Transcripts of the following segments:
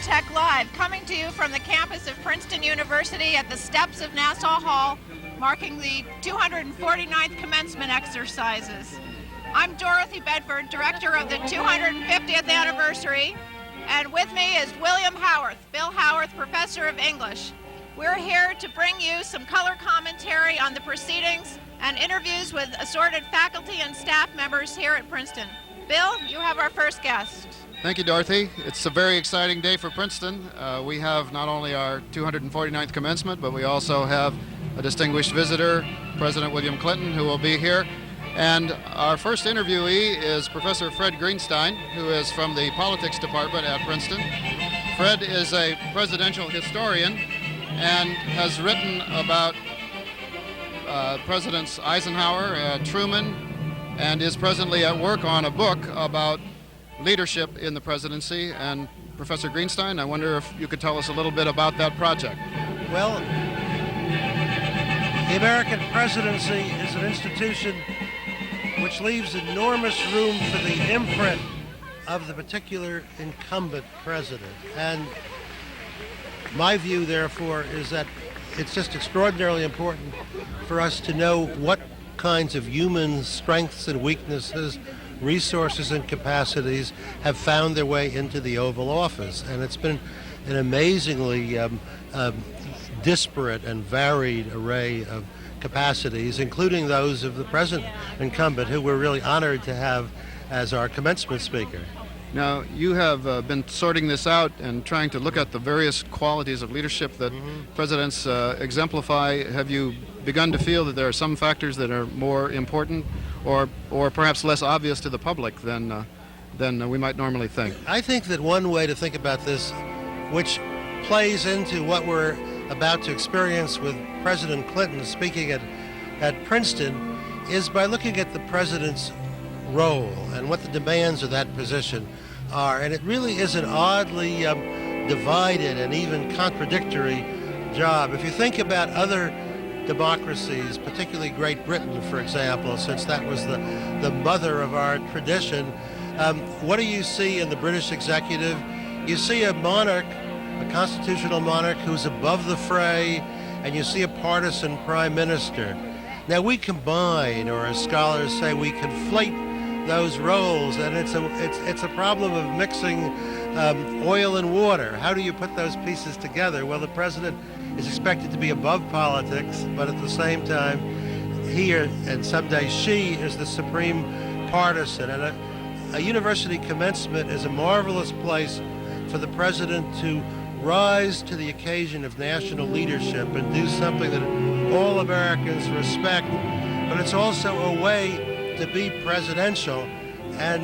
C-TEC Live, coming to you from the campus of Princeton University at the steps of Nassau Hall, marking the 249th commencement exercises. I'm Dorothy Bedford, director of the 250th anniversary, and with me is William Howarth, Bill Howarth, professor of English. We're here to bring you some color commentary on the proceedings and interviews with assorted faculty and staff members here at Princeton. Bill, you have our first guest. Thank you, Dorothy. It's a very exciting day for Princeton. We have not only our 249th commencement, but we also have a distinguished visitor, President William Clinton, who will be here. And our first interviewee is Professor Fred Greenstein, who is from the Politics Department at Princeton. Fred is a presidential historian and has written about Presidents Eisenhower and Truman, and is presently at work on a book about leadership in the presidency. And Professor Greenstein, I wonder if you could tell us a little bit about that project. Well, the American presidency is an institution which leaves enormous room for the imprint of the particular incumbent president. And my view, therefore, is that it's just extraordinarily important for us to know what kinds of human strengths and weaknesses, resources and capacities have found their way into the Oval Office. And it's been an amazingly disparate and varied array of capacities, including those of the present incumbent, who we're really honored to have as our commencement speaker. Now, you have been sorting this out and trying to look at the various qualities of leadership that presidents exemplify. Have you begun to feel that there are some factors that are more important or perhaps less obvious to the public than we might normally think? I think that one way to think about this, which plays into what we're about to experience with President Clinton speaking at Princeton, is by looking at the president's role and what the demands of that position are. And it really is an oddly divided and even contradictory job. If you think about other democracies, particularly Great Britain, for example, since that was the mother of our tradition, what do you see in the British executive? You see a monarch, a constitutional monarch, who's above the fray, and you see a partisan prime minister. Now we combine, or as scholars say, we conflate those roles, and it's a problem of mixing oil and water. How do you put those pieces together? Well, the president is expected to be above politics, but at the same time, he and someday she is the supreme partisan. And a university commencement is a marvelous place for the president to rise to the occasion of national leadership and do something that all Americans respect. But it's also a way to be presidential and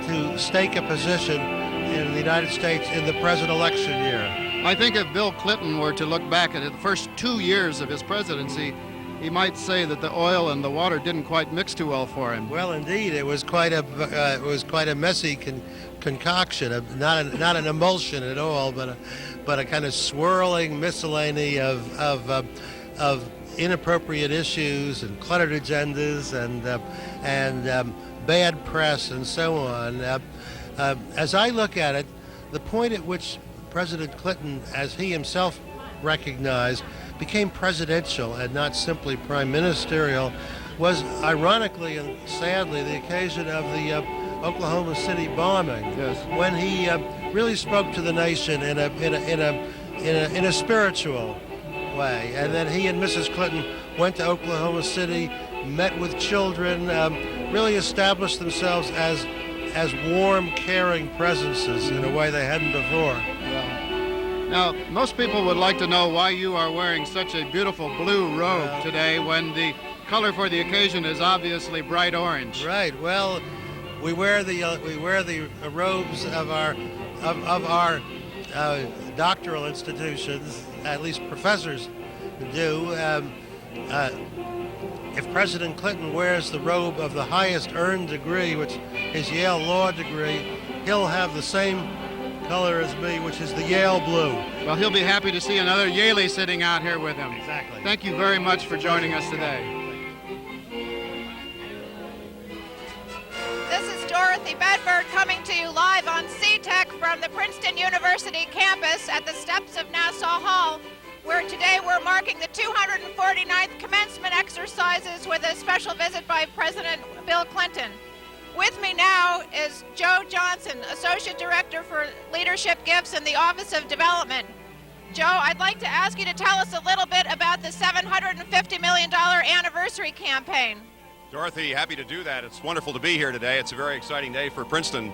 to stake a position in the United States in the present election year. I think if Bill Clinton were to look back at the first 2 years of his presidency, he might say that the oil and the water didn't quite mix too well for him. Well, indeed, it was quite a messy concoction, not an emulsion at all, but a kind of swirling miscellany of inappropriate issues and cluttered agendas and bad press and so on. As I look at it, the point at which President Clinton, as he himself recognized, became presidential and not simply prime ministerial was, ironically and sadly, the occasion of the Oklahoma City bombing. Yes. When he really spoke to the nation in a spiritual way. And then he and Mrs. Clinton went to Oklahoma City, met with children, really established themselves as warm, caring presences in a way they hadn't before. Now, most people would like to know why you are wearing such a beautiful blue robe today when the color for the occasion is obviously bright orange. Right. Well, we wear the robes of our doctoral institutions, at least professors do. If President Clinton wears the robe of the highest earned degree, which is Yale Law degree, he'll have the same color as me, which is the Yale blue. Well, he'll be happy to see another Yaley sitting out here with him. Exactly. Thank you very much for joining us today. This is Dorothy Bedford coming to you live on C-TEC from the Princeton University campus at the steps of Nassau Hall, where today we're marking the 249th commencement exercises with a special visit by President Bill Clinton. With me now is Joe Johnson, Associate Director for Leadership Gifts in the Office of Development. Joe, I'd like to ask you to tell us a little bit about the $750 million anniversary campaign. Dorothy, happy to do that. It's wonderful to be here today. It's a very exciting day for Princeton.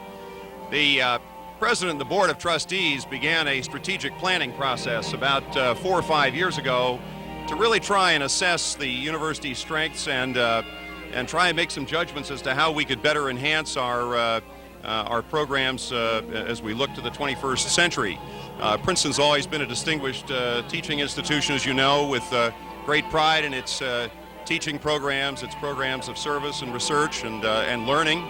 The President and the Board of Trustees began a strategic planning process about 4 or 5 years ago to really try and assess the university's strengths and try and make some judgments as to how we could better enhance our programs as we look to the 21st century. Princeton's always been a distinguished teaching institution, as you know, with great pride in its teaching programs, its programs of service and research and learning.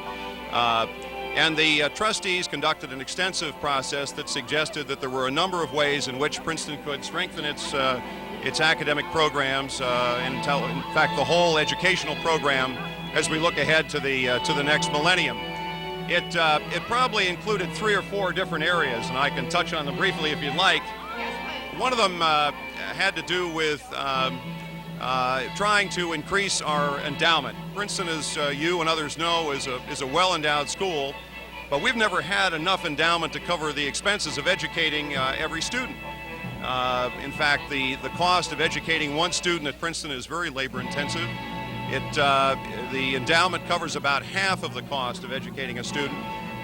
And the trustees conducted an extensive process that suggested that there were a number of ways in which Princeton could strengthen its academic programs, and in fact the whole educational program as we look ahead to the next millennium. It probably included 3 or 4 different areas, and I can touch on them briefly if you'd like. One of them had to do with trying to increase our endowment. Princeton, as you and others know, is a well-endowed school, but we've never had enough endowment to cover the expenses of educating every student. In fact, the cost of educating one student at Princeton is very labor-intensive. The endowment covers about half of the cost of educating a student.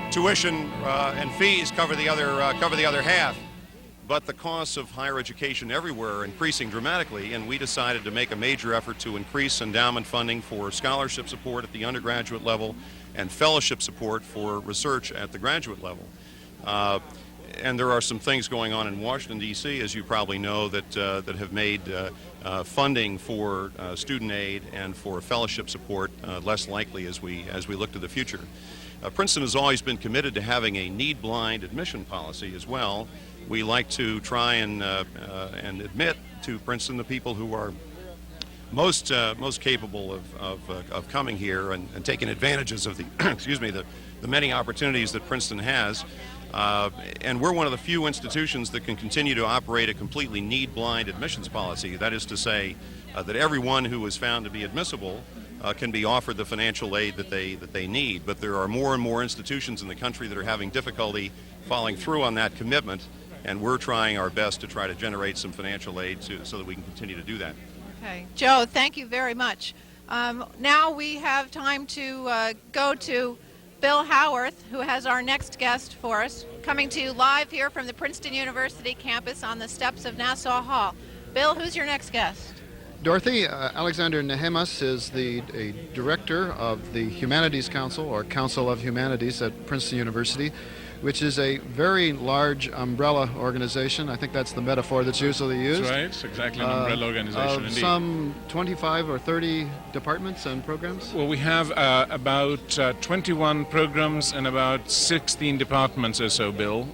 Tuition and fees cover the other half. But the costs of higher education everywhere are increasing dramatically, and we decided to make a major effort to increase endowment funding for scholarship support at the undergraduate level and fellowship support for research at the graduate level. And there are some things going on in Washington, D.C., as you probably know, that have made funding for student aid and for fellowship support less likely as we look to the future. Princeton has always been committed to having a need-blind admission policy as well. We like to try and admit to Princeton the people who are most capable of coming here and taking advantages of the excuse me, the many opportunities that Princeton has. And we're one of the few institutions that can continue to operate a completely need-blind admissions policy. That is to say that everyone who is found to be admissible can be offered the financial aid that they need. But there are more and more institutions in the country that are having difficulty following through on that commitment, and we're trying our best to try to generate some financial aid so that we can continue to do that. Okay. Joe, thank you very much. Now we have time to go to Bill Howarth, who has our next guest for us, coming to you live here from the Princeton University campus on the steps of Nassau Hall. Bill, who's your next guest? Dorothy, Alexander Nehemas is a director of the Humanities Council, or Council of Humanities at Princeton University, which is a very large umbrella organization. I think that's the metaphor that's usually used. That's right, it's exactly an umbrella organization indeed. Some 25 or 30 departments and programs? Well, we have about 21 programs and about 16 departments or so, Bill.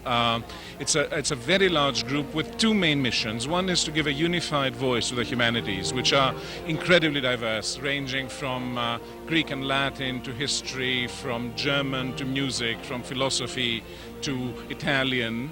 It's a very large group with 2 main missions. One is to give a unified voice to the humanities, which are incredibly diverse, ranging from Greek and Latin to history, from German to music, from philosophy to Italian,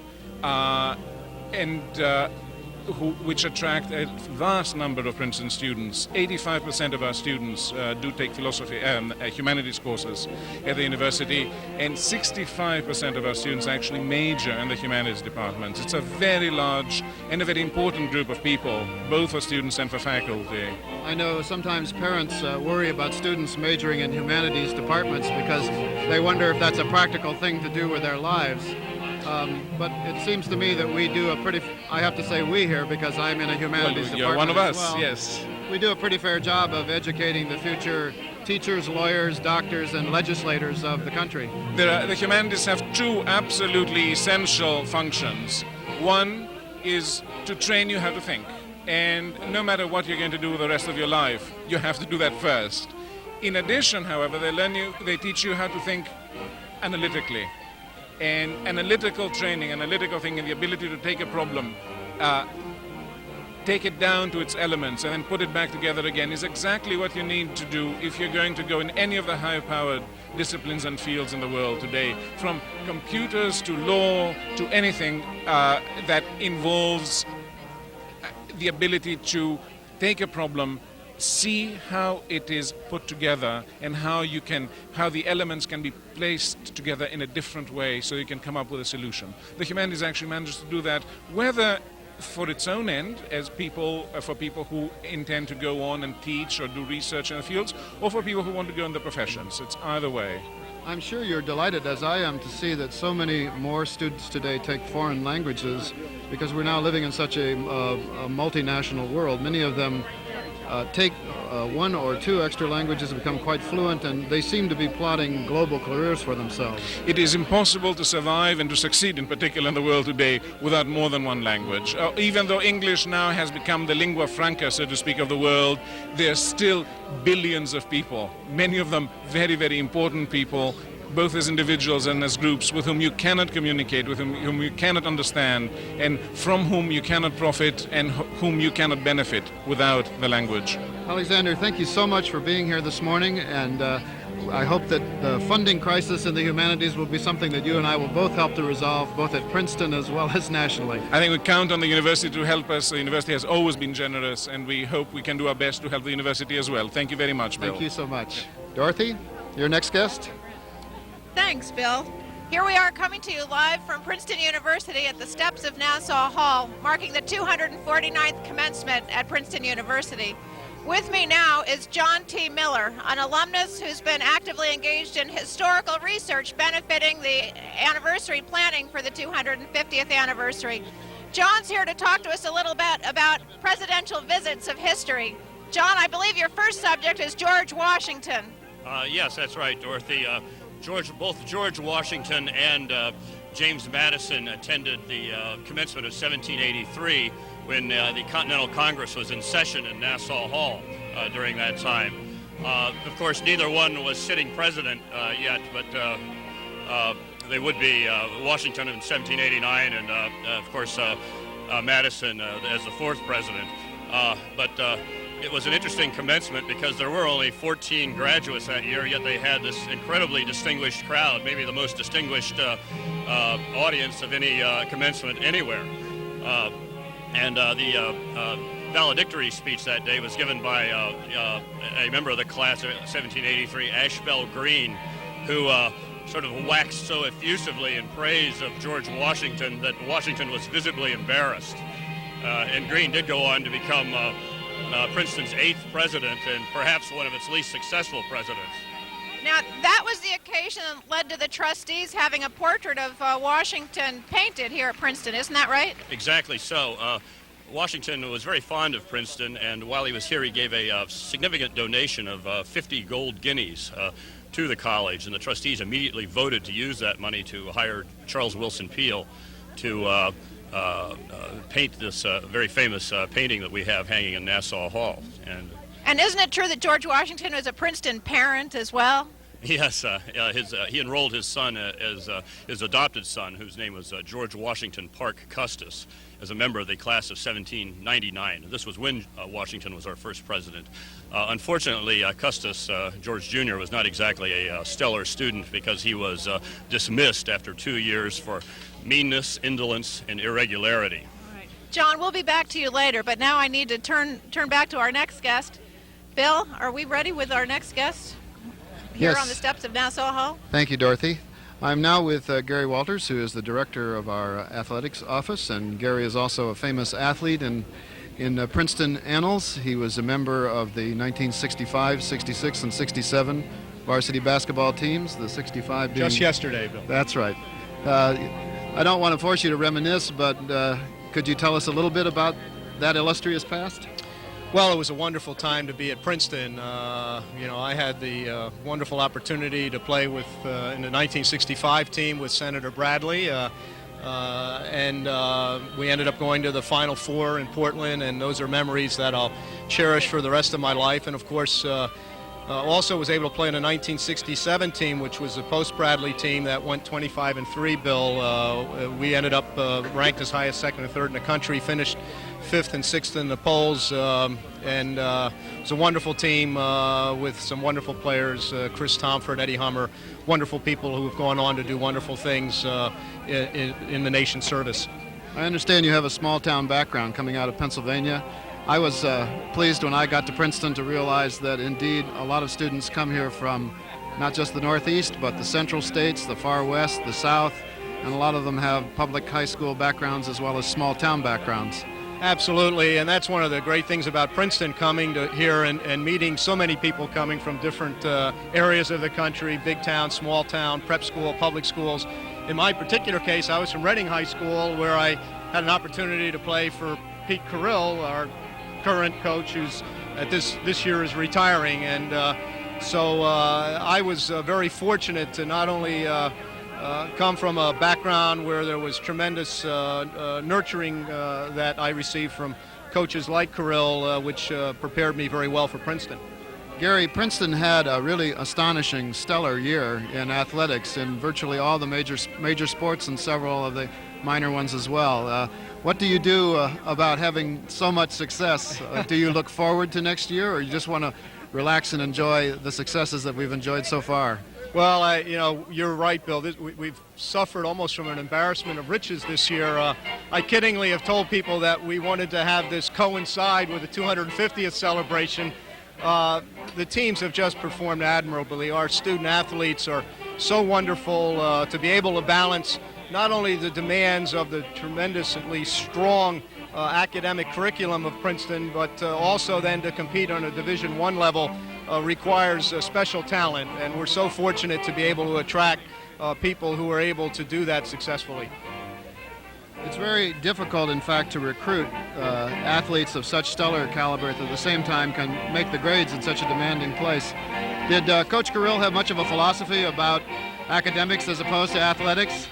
which attract a vast number of Princeton students. 85% of our students do take philosophy and humanities courses at the university, and 65% of our students actually major in the humanities departments. It's a very large and a very important group of people, both for students and for faculty. I know sometimes parents worry about students majoring in humanities departments because they wonder if that's a practical thing to do with their lives. But it seems to me that we do I have to say we here because I'm in a humanities department. You're one of us, well. Yes. We do a pretty fair job of educating the future teachers, lawyers, doctors, and legislators of the country. The humanities have 2 absolutely essential functions. One is to train you how to think. And no matter what you're going to do the rest of your life, you have to do that first. In addition, however, they teach you how to think analytically. And analytical training, analytical thinking, the ability to take a problem, take it down to its elements and then put it back together again is exactly what you need to do if you're going to go in any of the high-powered disciplines and fields in the world today, from computers to law to anything that involves the ability to take a problem, see how it is put together and how the elements can be placed together in a different way so you can come up with a solution. The Humanities actually manages to do that, whether for its own end, as for people who intend to go on and teach or do research in the fields, or for people who want to go in the professions. It's either way. I'm sure you're delighted, as I am, to see that so many more students today take foreign languages, because we're now living in such a multinational world. Many of them take one or two extra languages and become quite fluent, and they seem to be plotting global careers for themselves. It is impossible to survive and to succeed, in particular in the world today, without more than one language. Even though English now has become the lingua franca, so to speak, of the world, there are still billions of people, many of them very, very important people, both as individuals and as groups, with whom you cannot communicate, with whom you cannot understand, and from whom you cannot profit and whom you cannot benefit without the language. Alexander, thank you so much for being here this morning, and I hope that the funding crisis in the humanities will be something that you and I will both help to resolve, both at Princeton as well as nationally. I think we count on the university to help us. The university has always been generous, and we hope we can do our best to help the university as well. Thank you very much, Bill. Thank you so much. Dorothy, your next guest? Thanks, Bill. Here we are coming to you live from Princeton University at the steps of Nassau Hall, marking the 249th commencement at Princeton University. With me now is John T. Miller, an alumnus who's been actively engaged in historical research benefiting the anniversary planning for the 250th anniversary. John's here to talk to us a little bit about presidential visits of history. John, I believe your first subject is George Washington. Yes, that's right, Dorothy. Both George Washington and James Madison attended the commencement of 1783 when the Continental Congress was in session in Nassau Hall during that time. Of course, neither one was sitting president yet, but they would be Washington in 1789 and, of course, Madison as the fourth president. But it was an interesting commencement because there were only 14 graduates that year, yet they had this incredibly distinguished crowd, maybe the most distinguished audience of any commencement anywhere. And the valedictory speech that day was given by a member of the class of 1783, Ashbel Green, who sort of waxed so effusively in praise of George Washington that Washington was visibly embarrassed. And Green did go on to become Princeton's 8th president and perhaps one of its least successful presidents. Now, that was the occasion that led to the trustees having a portrait of Washington painted here at Princeton, isn't that right? Exactly so. Washington was very fond of Princeton, and while he was here, he gave a significant donation of 50 gold guineas to the college, and the trustees immediately voted to use that money to hire Charles Wilson Peale to paint this very famous painting that we have hanging in Nassau Hall. And isn't it true that George Washington was a Princeton parent as well? Yes, he enrolled his son as his adopted son, whose name was George Washington Parke Custis, as a member of the class of 1799. This was when Washington was our first president. Unfortunately, Custis, George Jr., was not exactly a stellar student because he was dismissed after 2 years for meanness, indolence, and irregularity. All right. John, we'll be back to you later, but now I need to turn back to our next guest. Bill, are we ready with our next guest here Yes. on the steps of Nassau Hall? Thank you, Dorothy. I'm now with Gary Walters, who is the director of our athletics office, and Gary is also a famous athlete in Princeton annals. He was a member of the 1965, 66, and 67 varsity basketball teams, the 65 being... Just yesterday, Bill. That's right. I don't want to force you to reminisce, but could you tell us a little bit about that illustrious past? Well, it was a wonderful time to be at Princeton. I had the wonderful opportunity to play with in the 1965 team with Senator Bradley, and we ended up going to the Final Four in Portland, and those are memories that I'll cherish for the rest of my life. And of course, also was able to play in a 1967 team, which was a post-Bradley team that went 25-3, Bill. We ended up ranked as high as second or third in the country, finished 5th and 6th in the polls, and it's a wonderful team with some wonderful players, Chris Tomford, Eddie Hummer, wonderful people who have gone on to do wonderful things in the nation's service. I understand you have a small town background coming out of Pennsylvania. I was pleased when I got to Princeton to realize that indeed a lot of students come here from not just the Northeast, but the central states, the far west, the south, and a lot of them have public high school backgrounds as well as small town backgrounds. Absolutely, and that's one of the great things about Princeton, coming to here and meeting so many people coming from different areas of the country, big town, small town, prep school, public schools. In my particular case, I was from Reading High School, where I had an opportunity to play for Pete Carrill, our current coach, who's at this year is retiring, and so I was very fortunate to not only come from a background where there was tremendous nurturing that I received from coaches like Carrill, which prepared me very well for Princeton. Gary, Princeton had a really astonishing, stellar year in athletics in virtually all the major sports and several of the minor ones as well. What do you do about having so much success? Do you look forward to next year, or you just want to relax and enjoy the successes that we've enjoyed so far? Well, you're right, Bill. We've suffered almost from an embarrassment of riches this year. I kiddingly have told people that we wanted to have this coincide with the 250th celebration. The teams have just performed admirably. Our student athletes are so wonderful to be able to balance not only the demands of the tremendously strong academic curriculum of Princeton, but also then to compete on a Division I level requires special talent, and we're so fortunate to be able to attract people who are able to do that successfully. It's very difficult, in fact, to recruit athletes of such stellar caliber that at the same time can make the grades in such a demanding place. Did Coach Carrill have much of a philosophy about academics as opposed to athletics?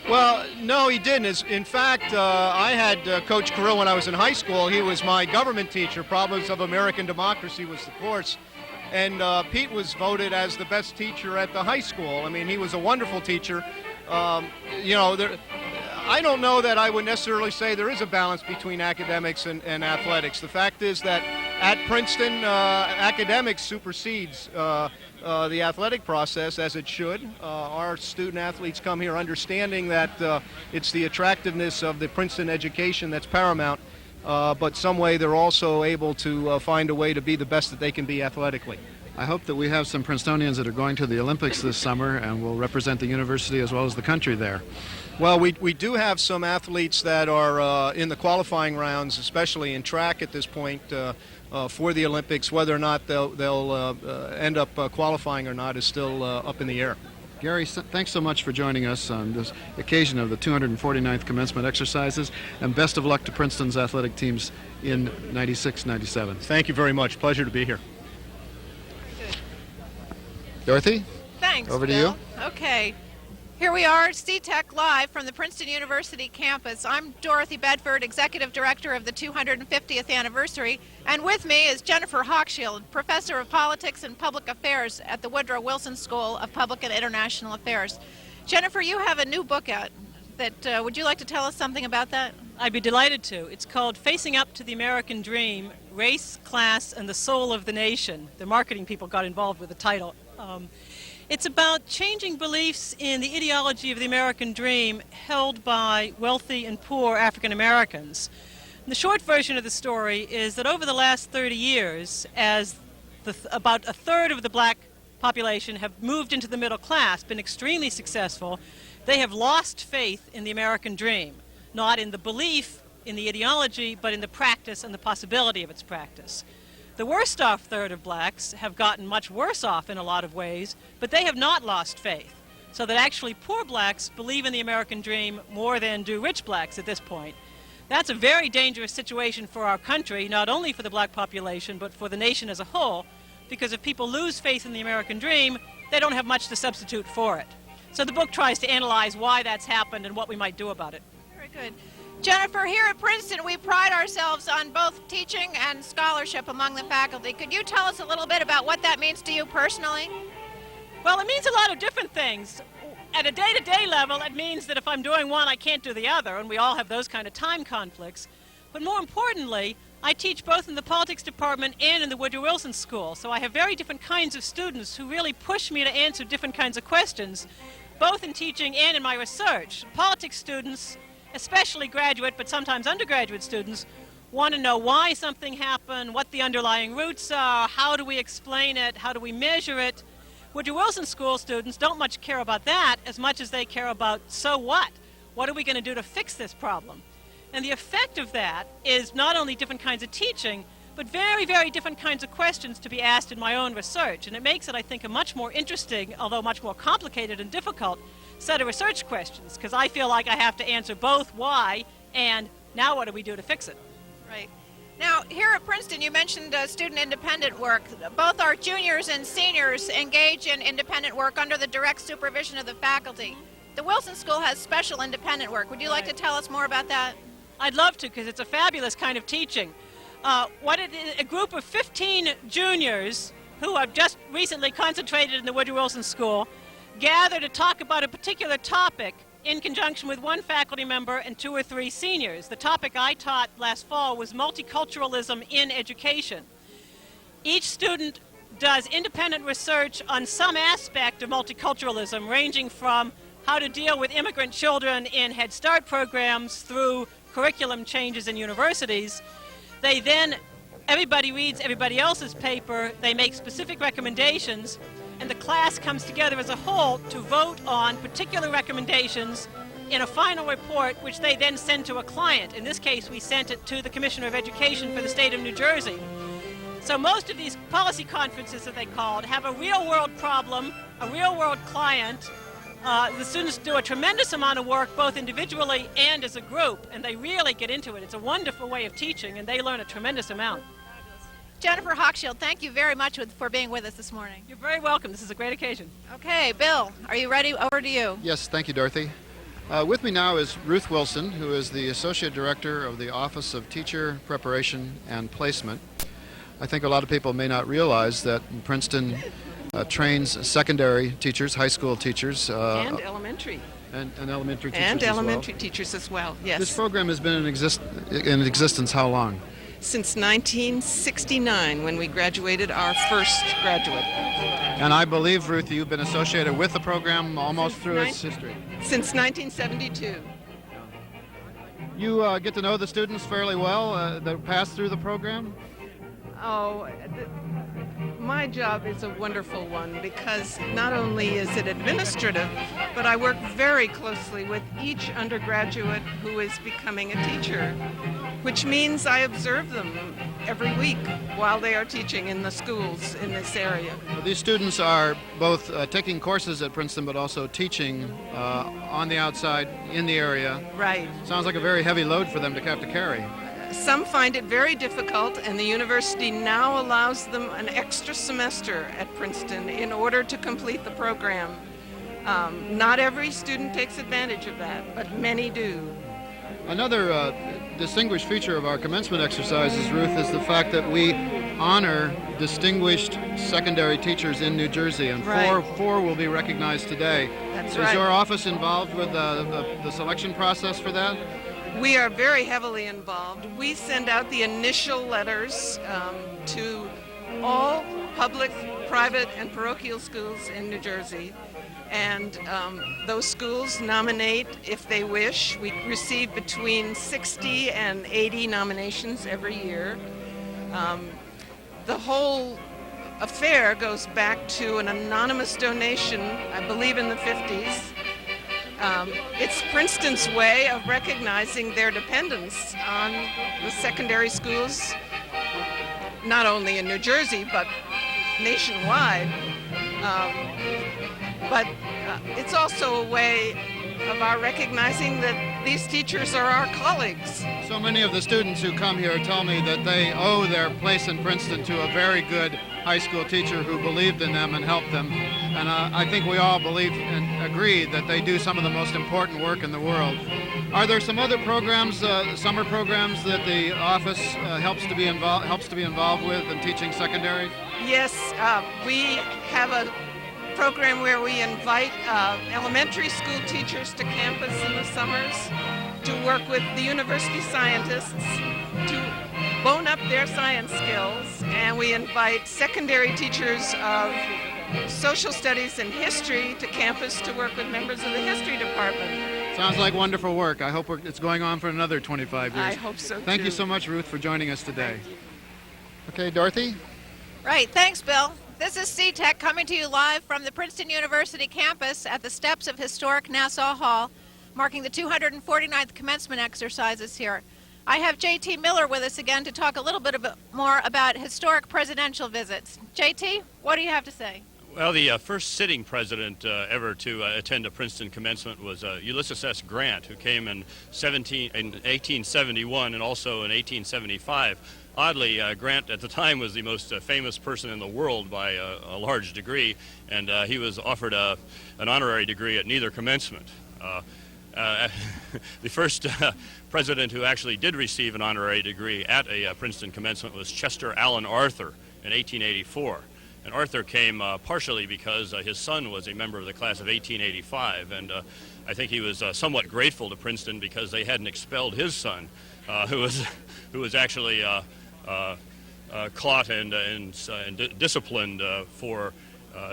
Well, no, he didn't. In fact, I had Coach Carrill when I was in high school. He was my government teacher. Problems of American Democracy was the course. And Pete was voted as the best teacher at the high school. I mean, he was a wonderful teacher. I don't know that I would necessarily say there is a balance between academics and athletics. The fact is that at Princeton, academics supersedes the athletic process, as it should. Our student athletes come here understanding that it's the attractiveness of the Princeton education that's paramount, but some way they're also able to find a way to be the best that they can be athletically. I hope that we have some Princetonians that are going to the Olympics this summer and will represent the university as well as the country there. Well, we do have some athletes that are in the qualifying rounds, especially in track at this point for the Olympics. Whether or not they'll end up qualifying or not is still up in the air. Gary, thanks so much for joining us on this occasion of the 249th commencement exercises, and best of luck to Princeton's athletic teams in 96-97. Thank you very much. Pleasure to be here. Dorothy? Thanks, Over to Bill. you. Okay. Here we are, C-TEC live from the Princeton University campus. I'm Dorothy Bedford, Executive Director of the 250th anniversary, and with me is Jennifer Hawkshield, Professor of Politics and Public Affairs at the Woodrow Wilson School of Public and International Affairs. Jennifer, you have a new book out. Would you like to tell us something about that? I'd be delighted to. It's called Facing Up to the American Dream, Race, Class, and the Soul of the Nation. The marketing people got involved with the title. It's about changing beliefs in the ideology of the American dream held by wealthy and poor African Americans. And the short version of the story is that over the last 30 years, as about a third of the black population have moved into the middle class, been extremely successful, they have lost faith in the American dream, not in the belief in the ideology, but in the practice and the possibility of its practice. The worst off third of blacks have gotten much worse off in a lot of ways, but they have not lost faith. So that actually poor blacks believe in the American dream more than do rich blacks at this point. That's a very dangerous situation for our country, not only for the black population, but for the nation as a whole, because if people lose faith in the American dream, they don't have much to substitute for it. So the book tries to analyze why that's happened and what we might do about it. Very good. Jennifer, here at Princeton, we pride ourselves on both teaching and scholarship among the faculty. Could you tell us a little bit about what that means to you personally? Well, it means a lot of different things. At a day-to-day level, it means that if I'm doing one, I can't do the other, and we all have those kind of time conflicts. But more importantly, I teach both in the politics department and in the Woodrow Wilson School. So I have very different kinds of students who really push me to answer different kinds of questions, both in teaching and in my research. Politics students, especially graduate but sometimes undergraduate students, want to know why something happened, what the underlying roots are, how do we explain it, how do we measure it. Woodrow Wilson School students don't much care about that as much as they care about, so what? What are we going to do to fix this problem? And the effect of that is not only different kinds of teaching, but very, very different kinds of questions to be asked in my own research. And it makes it, I think, a much more interesting, although much more complicated and difficult, set of research questions, because I feel like I have to answer both why and now what do we do to fix it. Right. Now, here at Princeton, you mentioned student independent work. Both our juniors and seniors engage in independent work under the direct supervision of the faculty. The Wilson School has special independent work. Would you like to tell us more about that? I'd love to, because it's a fabulous kind of teaching. A group of 15 juniors who have just recently concentrated in the Woodrow Wilson School gather to talk about a particular topic in conjunction with one faculty member and 2 or 3 seniors. The topic I taught last fall was multiculturalism in education. Each student does independent research on some aspect of multiculturalism, ranging from how to deal with immigrant children in Head Start programs through curriculum changes in universities. Everybody reads everybody else's paper, they make specific recommendations, and the class comes together as a whole to vote on particular recommendations in a final report, which they then send to a client. In this case, we sent it to the Commissioner of Education for the state of New Jersey. So most of these policy conferences that they called have a real-world problem, a real-world client. The students do a tremendous amount of work, both individually and as a group, and they really get into it. It's a wonderful way of teaching, and they learn a tremendous amount. Jennifer Hochschild, thank you very much for being with us this morning. You're very welcome. This is a great occasion. Okay, Bill, are you ready? Over to you. Yes, thank you, Dorothy. With me now is Ruth Wilson, who is the Associate Director of the Office of Teacher Preparation and Placement. I think a lot of people may not realize that Princeton trains secondary teachers, high school teachers. And elementary. And elementary teachers And as elementary well. teachers as well, yes. This program has been in existence how long? Since 1969, when we graduated our first graduate. And I believe, Ruth, you've been associated with the program almost through its history. Since 1972. You get to know the students fairly well that pass through the program? My job is a wonderful one because not only is it administrative, but I work very closely with each undergraduate who is becoming a teacher, which means I observe them every week while they are teaching in the schools in this area. Well, these students are both taking courses at Princeton but also teaching on the outside in the area. Right. Sounds like a very heavy load for them to have to carry. Some find it very difficult, and the university now allows them an extra semester at Princeton in order to complete the program. Not every student takes advantage of that, but many do. Another distinguished feature of our commencement exercises, Ruth, is the fact that we honor distinguished secondary teachers in New Jersey, and four will be recognized today. That's Is right. your office involved with the selection process for that? We are very heavily involved. We send out the initial letters to all public, private, and parochial schools in New Jersey. And those schools nominate if they wish. We receive between 60 and 80 nominations every year. The whole affair goes back to an anonymous donation, I believe in the 50s. It's Princeton's way of recognizing their dependence on the secondary schools, not only in New Jersey, but nationwide. But it's also a way of our recognizing that these teachers are our colleagues. So many of the students who come here tell me that they owe their place in Princeton to a very good high school teacher who believed in them and helped them. And I think we all believe and agree that they do some of the most important work in the world. Are there some other programs, summer programs, that the office helps to be involved with in teaching secondary? Yes, we have a program where we invite elementary school teachers to campus in the summers to work with the university scientists bone up their science skills, and we invite secondary teachers of social studies and history to campus to work with members of the history department. Sounds like wonderful work. I hope it's going on for another 25 years. I hope so, Thank too. you so much, Ruth, for joining us today. Okay, Dorothy? Right, thanks, Bill. This is C-TEC coming to you live from the Princeton University campus at the steps of historic Nassau Hall, marking the 249th commencement exercises here. I have J.T. Miller with us again to talk a little bit more about historic presidential visits. J.T., what do you have to say? Well, the first sitting president ever to attend a Princeton commencement was Ulysses S. Grant, who came in 1871 and also in 1875. Oddly, Grant at the time was the most famous person in the world by a large degree, and he was offered an honorary degree at neither commencement. The first president who actually did receive an honorary degree at a Princeton commencement was Chester Allen Arthur in 1884. And Arthur came partially because his son was a member of the class of 1885, and I think he was somewhat grateful to Princeton because they hadn't expelled his son, who was actually caught and disciplined for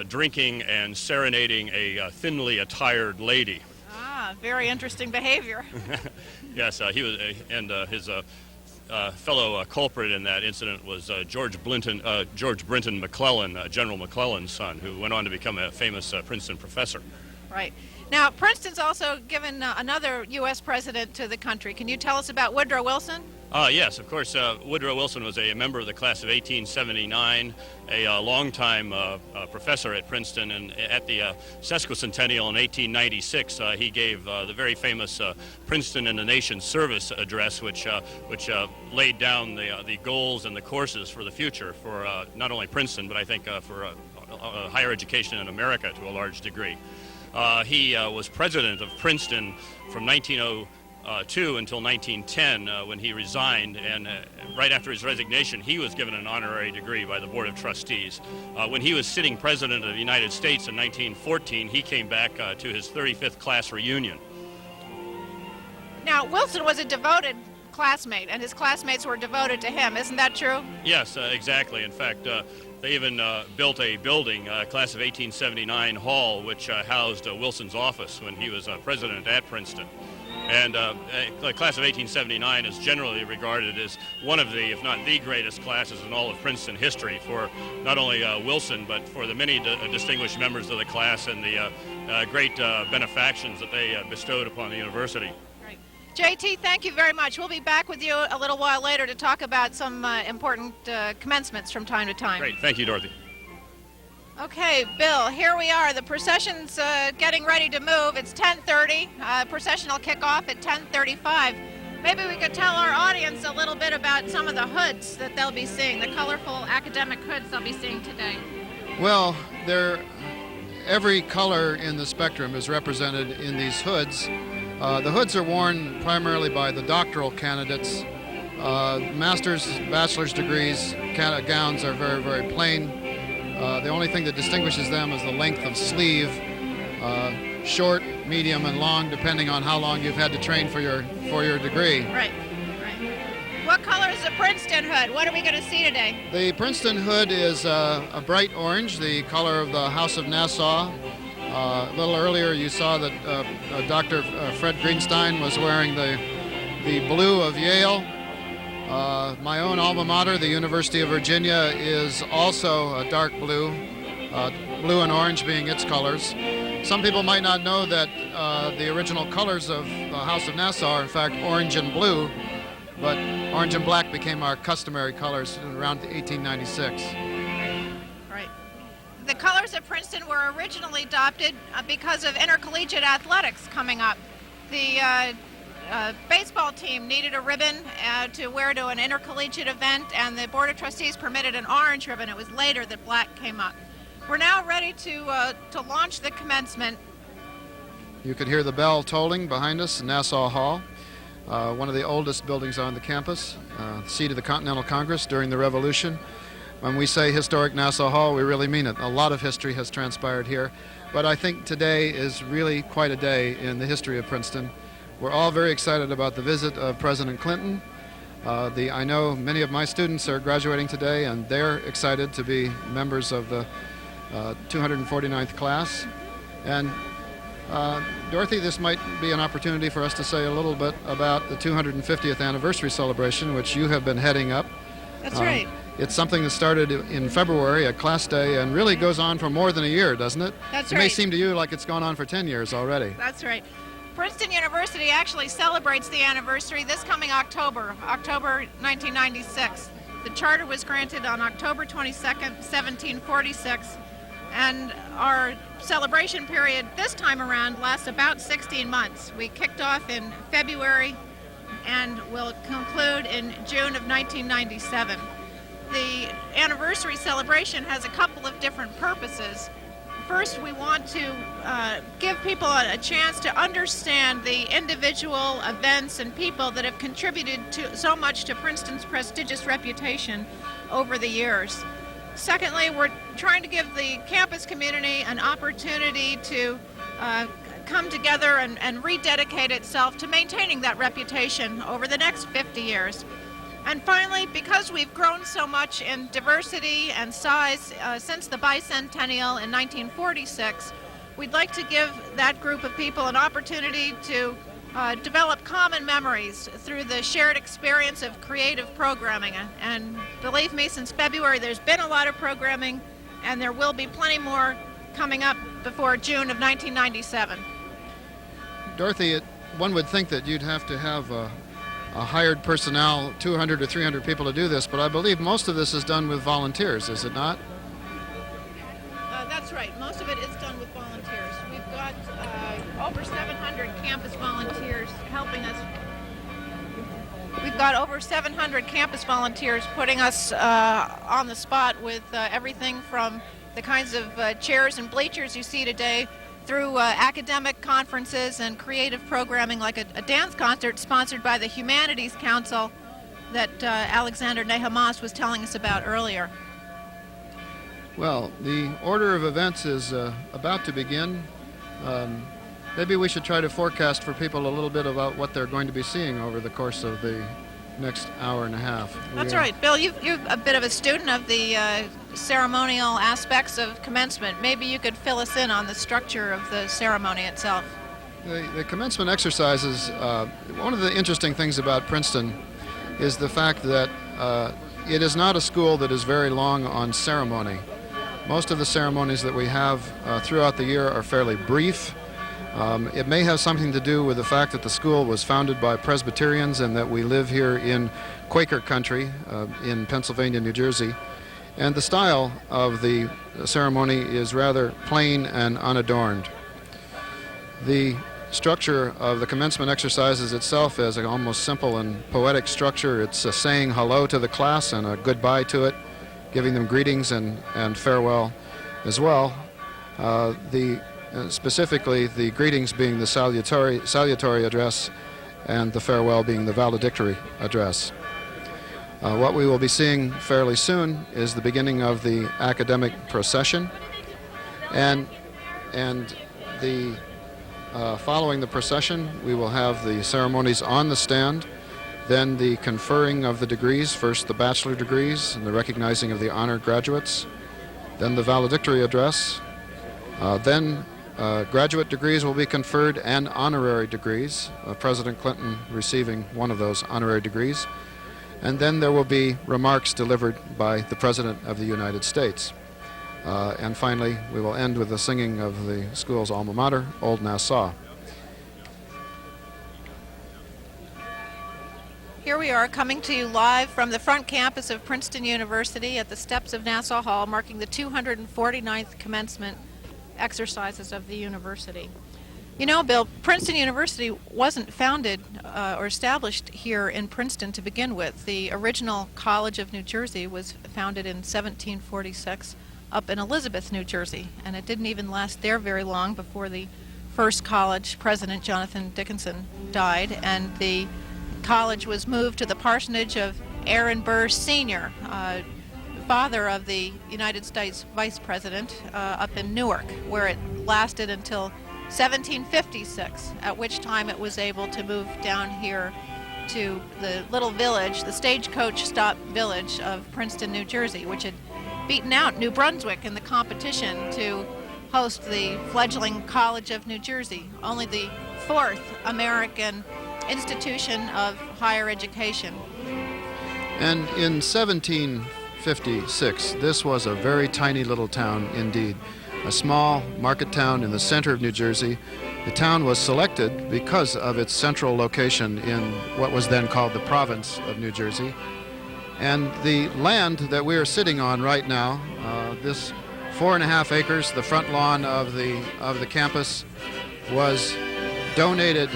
drinking and serenading a thinly attired lady. Ah, very interesting behavior. Yes, he was, and his fellow culprit in that incident was George Brinton McClellan, General McClellan's son, who went on to become a famous Princeton professor. Right. Now, Princeton's also given another U.S. president to the country. Can you tell us about Woodrow Wilson? Yes, of course. Woodrow Wilson was a member of the class of 1879, a longtime professor at Princeton, and at the sesquicentennial in 1896, he gave the very famous Princeton and the Nation's Service address, which laid down the goals and the courses for the future for not only Princeton, but I think for higher education in America to a large degree. He was president of Princeton from 1902 until 1910 when he resigned, and right after his resignation he was given an honorary degree by the Board of Trustees. When he was sitting president of the United States in 1914, he came back to his 35th class reunion. Now, Wilson was a devoted classmate, and his classmates were devoted to him. Isn't that true? Yes, exactly. In fact, they even built a building, class of 1879 hall, which housed Wilson's office when he was president at Princeton. And the class of 1879 is generally regarded as one of the, if not the greatest classes in all of Princeton history for not only Wilson, but for the many distinguished members of the class and the great benefactions that they bestowed upon the university. Right. JT, thank you very much. We'll be back with you a little while later to talk about some important commencements from time to time. Great. Thank you, Dorothy. Okay, Bill, here we are. The procession's getting ready to move. It's 10:30. Procession will kick off at 10:35. Maybe we could tell our audience a little bit about some of the hoods that they'll be seeing, the colorful academic hoods they'll be seeing today. Well, every color in the spectrum is represented in these hoods. The hoods are worn primarily by the doctoral candidates. Master's, bachelor's degrees gowns are very, very plain. The only thing that distinguishes them is the length of sleeve, short, medium, and long, depending on how long you've had to train for your degree. Right, right. What color is the Princeton hood? What are we going to see today? The Princeton hood is a bright orange, the color of the House of Nassau. A little earlier you saw that Dr. Fred Greenstein was wearing the blue of Yale. My own alma mater, the University of Virginia, is also a dark blue, blue and orange being its colors. Some people might not know that the original colors of the House of Nassau are in fact orange and blue, but orange and black became our customary colors around 1896. Right. The colors of Princeton were originally adopted because of intercollegiate athletics coming up. The baseball team needed a ribbon to wear to an intercollegiate event, and the Board of Trustees permitted an orange ribbon. It was later that black came up. We're now ready to launch the commencement. You could hear the bell tolling behind us in Nassau Hall, one of the oldest buildings on the campus, seat of the Continental Congress during the Revolution. When we say historic Nassau Hall, we really mean it. A lot of history has transpired here, but I think today is really quite a day in the history of Princeton. We're all very excited about the visit of President Clinton. I know many of my students are graduating today, and they're excited to be members of the 249th class. And Dorothy, this might be an opportunity for us to say a little bit about the 250th anniversary celebration, which you have been heading up. That's right. It's something that started in February at Class Day and really goes on for more than a year, doesn't it? That's It right. may seem to you like it's gone on for 10 years already. That's right. Princeton University actually celebrates the anniversary this coming October 1996. The charter was granted on October 22nd, 1746, and our celebration period this time around lasts about 16 months. We kicked off in February and will conclude in June of 1997. The anniversary celebration has a couple of different purposes. First, we want to give people a chance to understand the individual events and people that have contributed so much to Princeton's prestigious reputation over the years. Secondly, we're trying to give the campus community an opportunity to come together and rededicate itself to maintaining that reputation over the next 50 years. And finally, because we've grown so much in diversity and size since the bicentennial in 1946, we'd like to give that group of people an opportunity to develop common memories through the shared experience of creative programming. And believe me, since February, there's been a lot of programming, and there will be plenty more coming up before June of 1997. Dorothy, one would think that you'd have to have a hired personnel, 200 or 300 people to do this, but I believe most of this is done with volunteers, is it not? That's right. Most of it is done with volunteers. We've got over 700 campus volunteers helping us. We've got over 700 campus volunteers putting us on the spot with everything from the kinds of chairs and bleachers you see today through academic conferences and creative programming like a dance concert sponsored by the Humanities Council that Alexander Nehamas was telling us about earlier. Well, the order of events is about to begin. Maybe we should try to forecast for people a little bit about what they're going to be seeing over the course of the next hour and a half. That's right. Bill, you're a bit of a student of the ceremonial aspects of commencement. Maybe you could fill us in on the structure of the ceremony itself. The commencement exercises, one of the interesting things about Princeton is the fact that it is not a school that is very long on ceremony. Most of the ceremonies that we have throughout the year are fairly brief. It may have something to do with the fact that the school was founded by Presbyterians and that we live here in Quaker country in Pennsylvania, New Jersey. And the style of the ceremony is rather plain and unadorned. The structure of the commencement exercises itself is an almost simple and poetic structure. It's a saying hello to the class and a goodbye to it, giving them greetings and farewell as well. Specifically, the greetings being the salutatory address and the farewell being the valedictory address. What we will be seeing fairly soon is the beginning of the academic procession, and following the procession, we will have the ceremonies on the stand, then the conferring of the degrees, first the bachelor degrees and the recognizing of the honored graduates, then the valedictory address, then graduate degrees will be conferred and honorary degrees, President Clinton receiving one of those honorary degrees. And then there will be remarks delivered by the President of the United States. And finally, we will end with the singing of the school's alma mater, Old Nassau. Here we are coming to you live from the front campus of Princeton University at the steps of Nassau Hall, marking the 249th commencement exercises of the university. You know, Bill, Princeton University wasn't founded or established here in Princeton to begin with. The original College of New Jersey was founded in 1746 up in Elizabeth, New Jersey, and it didn't even last there very long before the first college president, Jonathan Dickinson, died, and the college was moved to the parsonage of Aaron Burr Sr., father of the United States Vice President, up in Newark, where it lasted until 1756, at which time it was able to move down here to the little village, the stagecoach stop village of Princeton, New Jersey, which had beaten out New Brunswick in the competition to host the fledgling College of New Jersey, only the fourth American institution of higher education. And in 1756, this was a very tiny little town indeed, a small market town in the center of New Jersey. The town was selected because of its central location in what was then called the province of New Jersey. And the land that we are sitting on right now, this 4.5 acres, the front lawn of the campus, was donated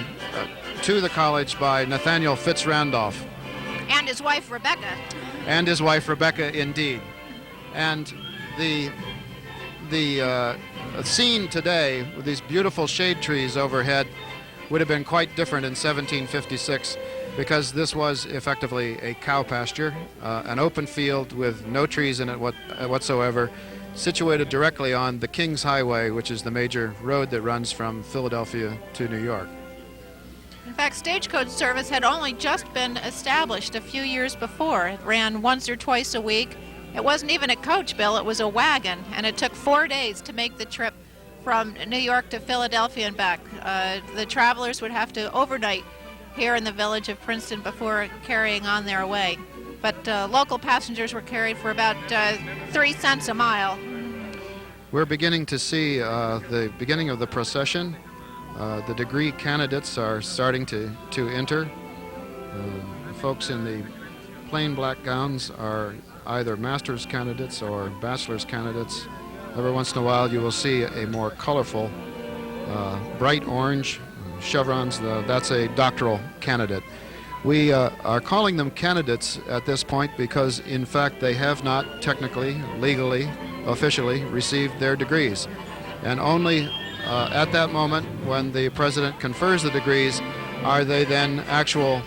to the college by Nathaniel Fitz Randolph. And his wife, Rebecca. And his wife, Rebecca, indeed. And the scene today with these beautiful shade trees overhead would have been quite different in 1756, because this was effectively a cow pasture, an open field with no trees in it whatsoever, situated directly on the King's Highway, which is the major road that runs from Philadelphia to New York. In fact, stagecoach service had only just been established a few years before. It ran once or twice a week. It wasn't even a coach, Bill, it was a wagon, and it took 4 days to make the trip from New York to Philadelphia and back. The travelers would have to overnight here in the village of Princeton before carrying on their way. But local passengers were carried for about 3 cents a mile. We're beginning to see the beginning of the procession. The degree candidates are starting to enter. Folks in the plain black gowns are either master's candidates or bachelor's candidates. Every once in a while you will see a more colorful, bright orange chevrons. That's a doctoral candidate. We are calling them candidates at this point because, in fact, they have not technically, legally, officially received their degrees. And only at that moment, when the president confers the degrees, are they then actual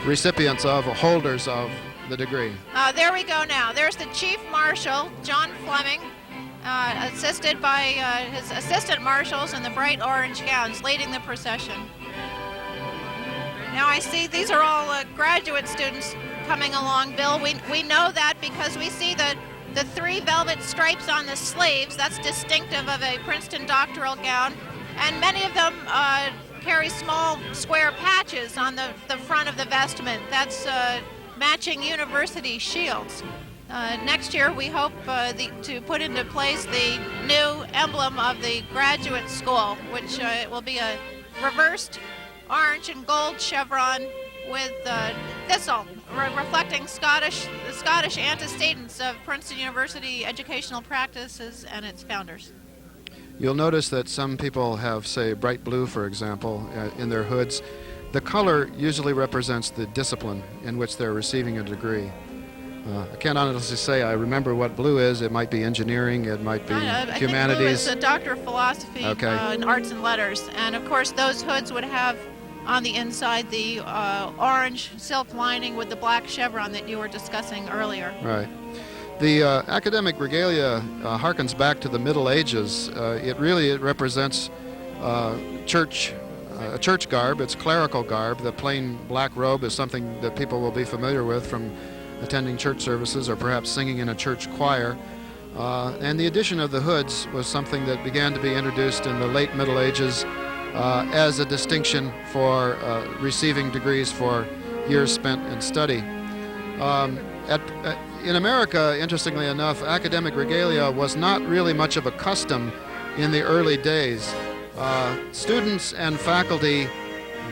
recipients of, or holders of, the degree. There we go now. There's the Chief Marshal, John Fleming, assisted by his assistant marshals in the bright orange gowns, leading the procession. Now I see these are all graduate students coming along, Bill. We know that because we see the 3 velvet stripes on the sleeves. That's distinctive of a Princeton doctoral gown. And many of them carry small square patches on the front of the vestment. That's matching university shields. Next year we hope to put into place the new emblem of the graduate school, which will be a reversed orange and gold chevron with thistle, reflecting the Scottish antecedents of Princeton University educational practices and its founders. You'll notice that some people have, say, bright blue, for example, in their hoods. The color usually represents the discipline in which they're receiving a degree. I can't honestly say I remember what blue is. It might be engineering, it might be humanities. I think blue is a Doctor of Philosophy in Arts and Letters. And of course those hoods would have on the inside the orange silk lining with the black chevron that you were discussing earlier. Right. The academic regalia harkens back to the Middle Ages. It represents church garb. It's clerical garb. The plain black robe is something that people will be familiar with from attending church services or perhaps singing in a church choir. And the addition of the hoods was something that began to be introduced in the late Middle Ages as a distinction for receiving degrees for years spent in study. In America, interestingly enough, academic regalia was not really much of a custom in the early days. Students and faculty,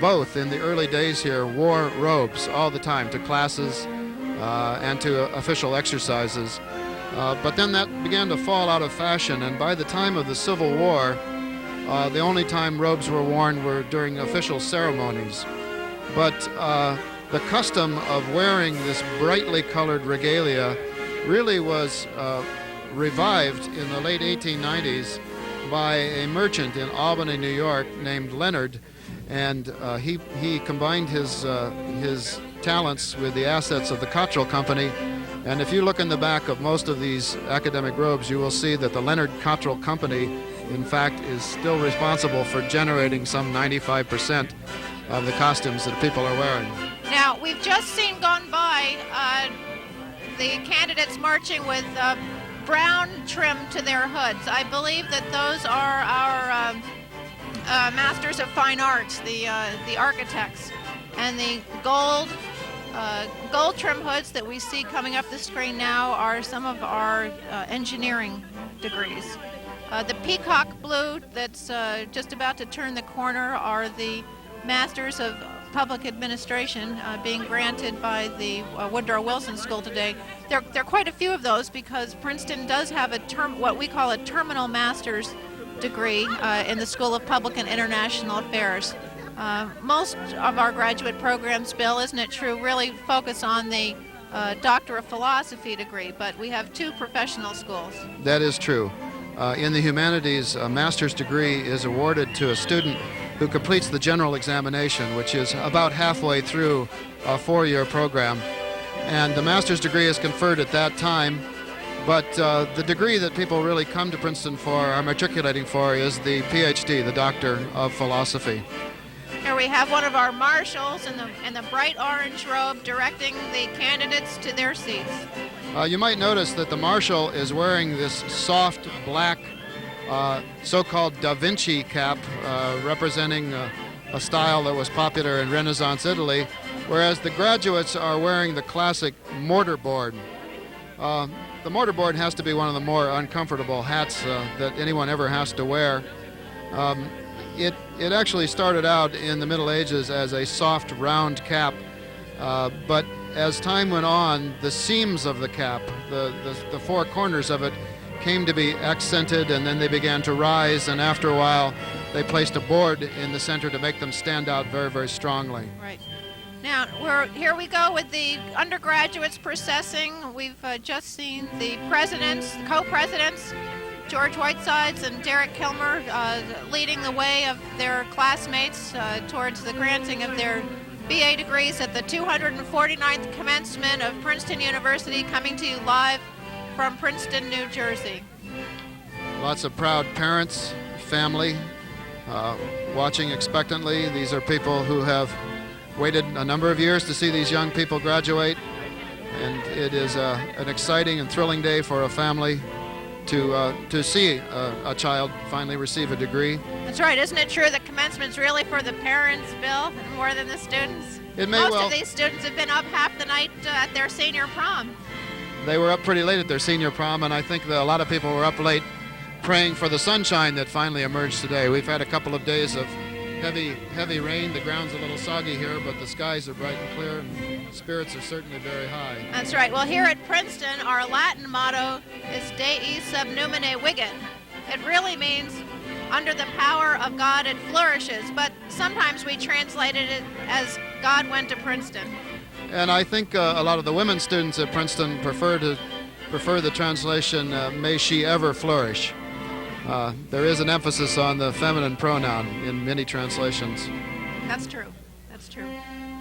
both in the early days here, wore robes all the time to classes and to official exercises. But then that began to fall out of fashion, and by the time of the Civil War, the only time robes were worn were during official ceremonies. But the custom of wearing this brightly colored regalia really was revived in the late 1890s by a merchant in Albany, New York named Leonard, and he combined his talents with the assets of the Cottrell Company. And if you look in the back of most of these academic robes, you will see that the Leonard Cottrell Company, in fact, is still responsible for generating some 95% of the costumes that people are wearing. Now, we've just seen gone by the candidates marching with brown trim to their hoods. I believe that those are our Masters of Fine Arts, the architects. And the gold trim hoods that we see coming up the screen now are some of our engineering degrees. The peacock blue that's just about to turn the corner are the Masters of Public Administration being granted by the Woodrow Wilson School today. There are quite a few of those because Princeton does have what we call a terminal master's degree in the School of Public and International Affairs. Most of our graduate programs, Bill, isn't it true, really focus on the Doctor of Philosophy degree, but we have 2 professional schools. That is true. In the humanities, a master's degree is awarded to a student who completes the general examination, which is about halfway through a 4-year program. And the master's degree is conferred at that time, but the degree that people really come to Princeton for, are matriculating for, is the PhD, the Doctor of Philosophy. Here we have one of our marshals in the bright orange robe directing the candidates to their seats. You might notice that the marshal is wearing this soft black so-called Da Vinci cap representing a style that was popular in Renaissance Italy, whereas the graduates are wearing the classic mortarboard. The mortarboard has to be one of the more uncomfortable hats that anyone ever has to wear. It actually started out in the Middle Ages as a soft round cap, but as time went on, the seams of the cap, the 4 corners of it, came to be accented, and then they began to rise, and after a while they placed a board in the center to make them stand out very, very strongly. Right. Now, here we go with the undergraduates processing. We've just seen the presidents, co-presidents, George Whitesides and Derek Kilmer, leading the way of their classmates towards the granting of their BA degrees at the 249th Commencement of Princeton University, coming to you live from Princeton, New Jersey. Lots of proud parents, family, watching expectantly. These are people who have waited a number of years to see these young people graduate, and it is an exciting and thrilling day for a family to see a child finally receive a degree. That's right. Isn't it true that commencement's really for the parents, Bill, more than the students? It may Most well. of these students have been up half the night at their senior prom. They were up pretty late at their senior prom, and I think that a lot of people were up late praying for the sunshine that finally emerged today. We've had a couple of days of heavy rain. The ground's a little soggy here, but the skies are bright and clear, and spirits are certainly very high. That's right. Well, here at Princeton, our Latin motto is Dei sub numine viget. It really means under the power of God it flourishes, but sometimes we translated it as God went to Princeton. And I think a lot of the women students at Princeton prefer the translation, may she ever flourish. There is an emphasis on the feminine pronoun in many translations. That's true. That's true.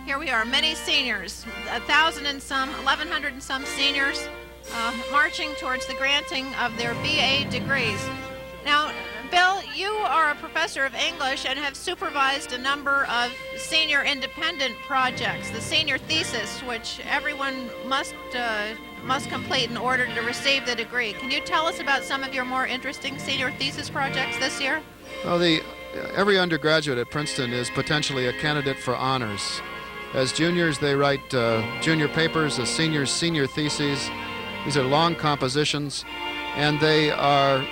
Here we are, many seniors, 1,000 and some, 1,100 and some seniors marching towards the granting of their BA degrees. Now, Bill, you are a professor of English and have supervised a number of senior independent projects, the senior thesis, which everyone must complete in order to receive the degree. Can you tell us about some of your more interesting senior thesis projects this year? Well, every undergraduate at Princeton is potentially a candidate for honors. As juniors, they write junior papers. As seniors, senior theses. These are long compositions, and they are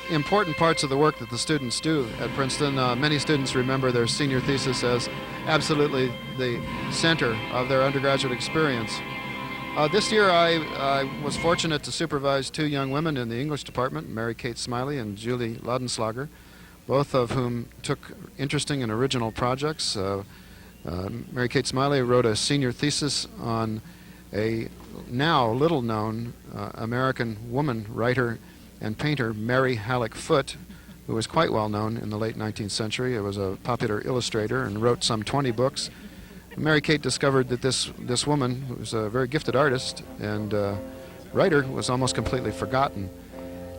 important parts of the work that the students do at Princeton. Many students remember their senior thesis as absolutely the center of their undergraduate experience. This year I was fortunate to supervise 2 young women in the English department, Mary Kate Smiley and Julie Laudenslager, both of whom took interesting and original projects. Mary Kate Smiley wrote a senior thesis on a now little-known American woman writer and painter, Mary Halleck Foote, who was quite well known in the late 19th century. It was a popular illustrator and wrote some 20 books. Mary Kate discovered that this woman, who was a very gifted artist and writer, was almost completely forgotten.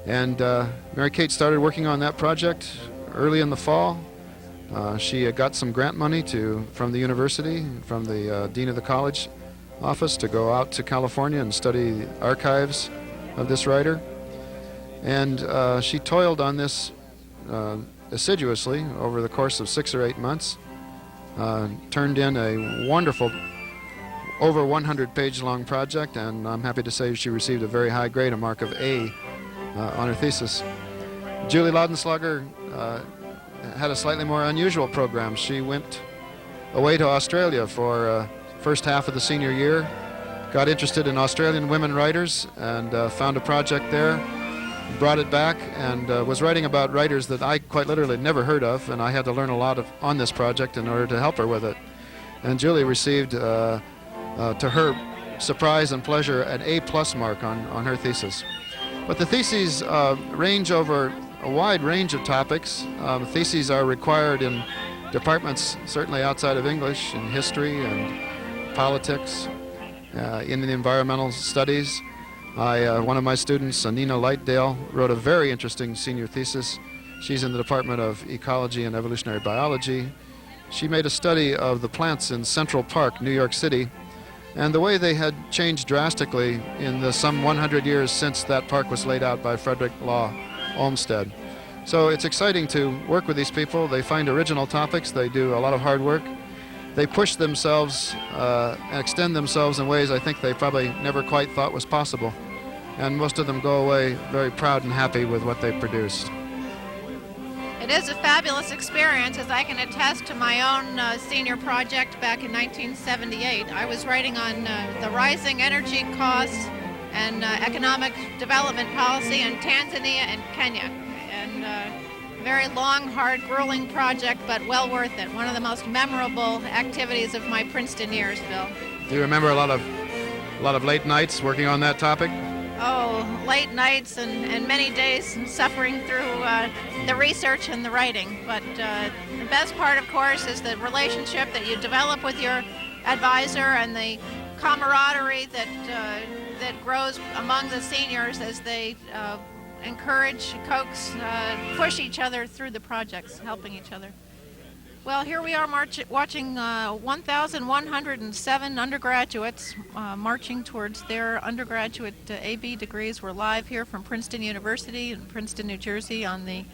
And Mary Kate started working on that project early in the fall. She got some grant money from the university, from the dean of the college office, to go out to California and study the archives of this writer. And she toiled on this assiduously over the course of 6 or 8 months, turned in a wonderful, over 100-page long project, and I'm happy to say she received a very high grade, a mark of A, on her thesis. Julie Laudenslager had a slightly more unusual program. She went away to Australia for first half of the senior year, got interested in Australian women writers, and found a project there, brought it back, and was writing about writers that I quite literally never heard of, and I had to learn a lot on this project in order to help her with it. And Julie received, to her surprise and pleasure, an A+ mark on her thesis. But the theses range over a wide range of topics. Theses are required in departments certainly outside of English, in history and politics, in the environmental studies. One of my students, Nina Lightdale, wrote a very interesting senior thesis. She's in the Department of Ecology and Evolutionary Biology. She made a study of the plants in Central Park, New York City, and the way they had changed drastically in the some 100 years since that park was laid out by Frederick Law Olmsted. So it's exciting to work with these people. They find original topics. They do a lot of hard work. They push themselves and extend themselves in ways I think they probably never quite thought was possible. And most of them go away very proud and happy with what they produced. It is a fabulous experience, as I can attest to my own senior project back in 1978. I was writing on the rising energy costs and economic development policy in Tanzania and Kenya. And very long, hard, grueling project, but well worth it. One of the most memorable activities of my Princeton years, Bill. Do you remember a lot of late nights working on that topic? Oh, late nights and many days suffering through the research and the writing. But the best part, of course, is the relationship that you develop with your advisor and the camaraderie that grows among the seniors as they encourage, coax, push each other through the projects, helping each other. Well, here we are watching 1,107 undergraduates marching towards their undergraduate AB degrees. We're live here from Princeton University in Princeton, New Jersey, on the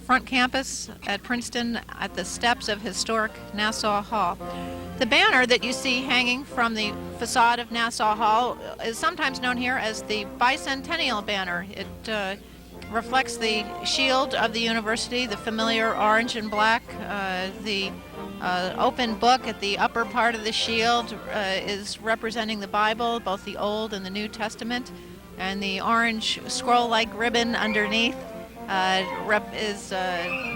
front campus at Princeton at the steps of historic Nassau Hall. The banner that you see hanging from the facade of Nassau Hall is sometimes known here as the Bicentennial Banner. It reflects the shield of the university, the familiar orange and black. The open book at the upper part of the shield is representing the Bible, both the Old and the New Testament, and the orange scroll-like ribbon underneath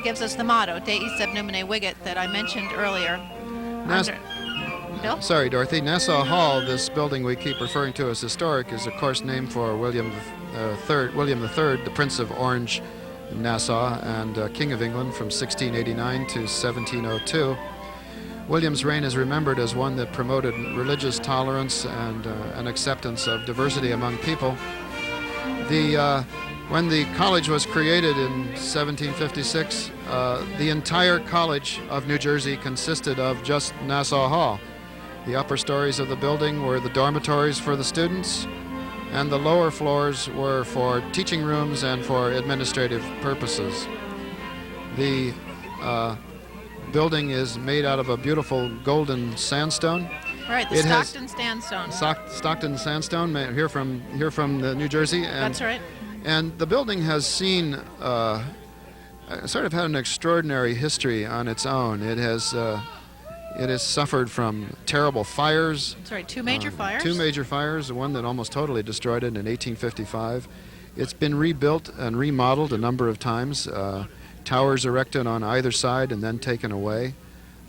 gives us the motto, Dei Sub Numine Viget, that I mentioned earlier. Bill? Sorry, Dorothy. Nassau Hall, this building we keep referring to as historic, is of course named for William III, the Prince of Orange in Nassau and King of England from 1689 to 1702. William's reign is remembered as one that promoted religious tolerance and an acceptance of diversity among people. When the college was created in 1756, the entire College of New Jersey consisted of just Nassau Hall. The upper stories of the building were the dormitories for the students, and the lower floors were for teaching rooms and for administrative purposes. The building is made out of a beautiful golden sandstone. Right, the Stockton sandstone. Stockton sandstone, here from New Jersey. And, that's right. And the building has seen, sort of had an extraordinary history on its own. It has suffered from terrible fires. That's right, two major fires. Two major fires, one that almost totally destroyed it in 1855. It's been rebuilt and remodeled a number of times. Towers erected on either side and then taken away.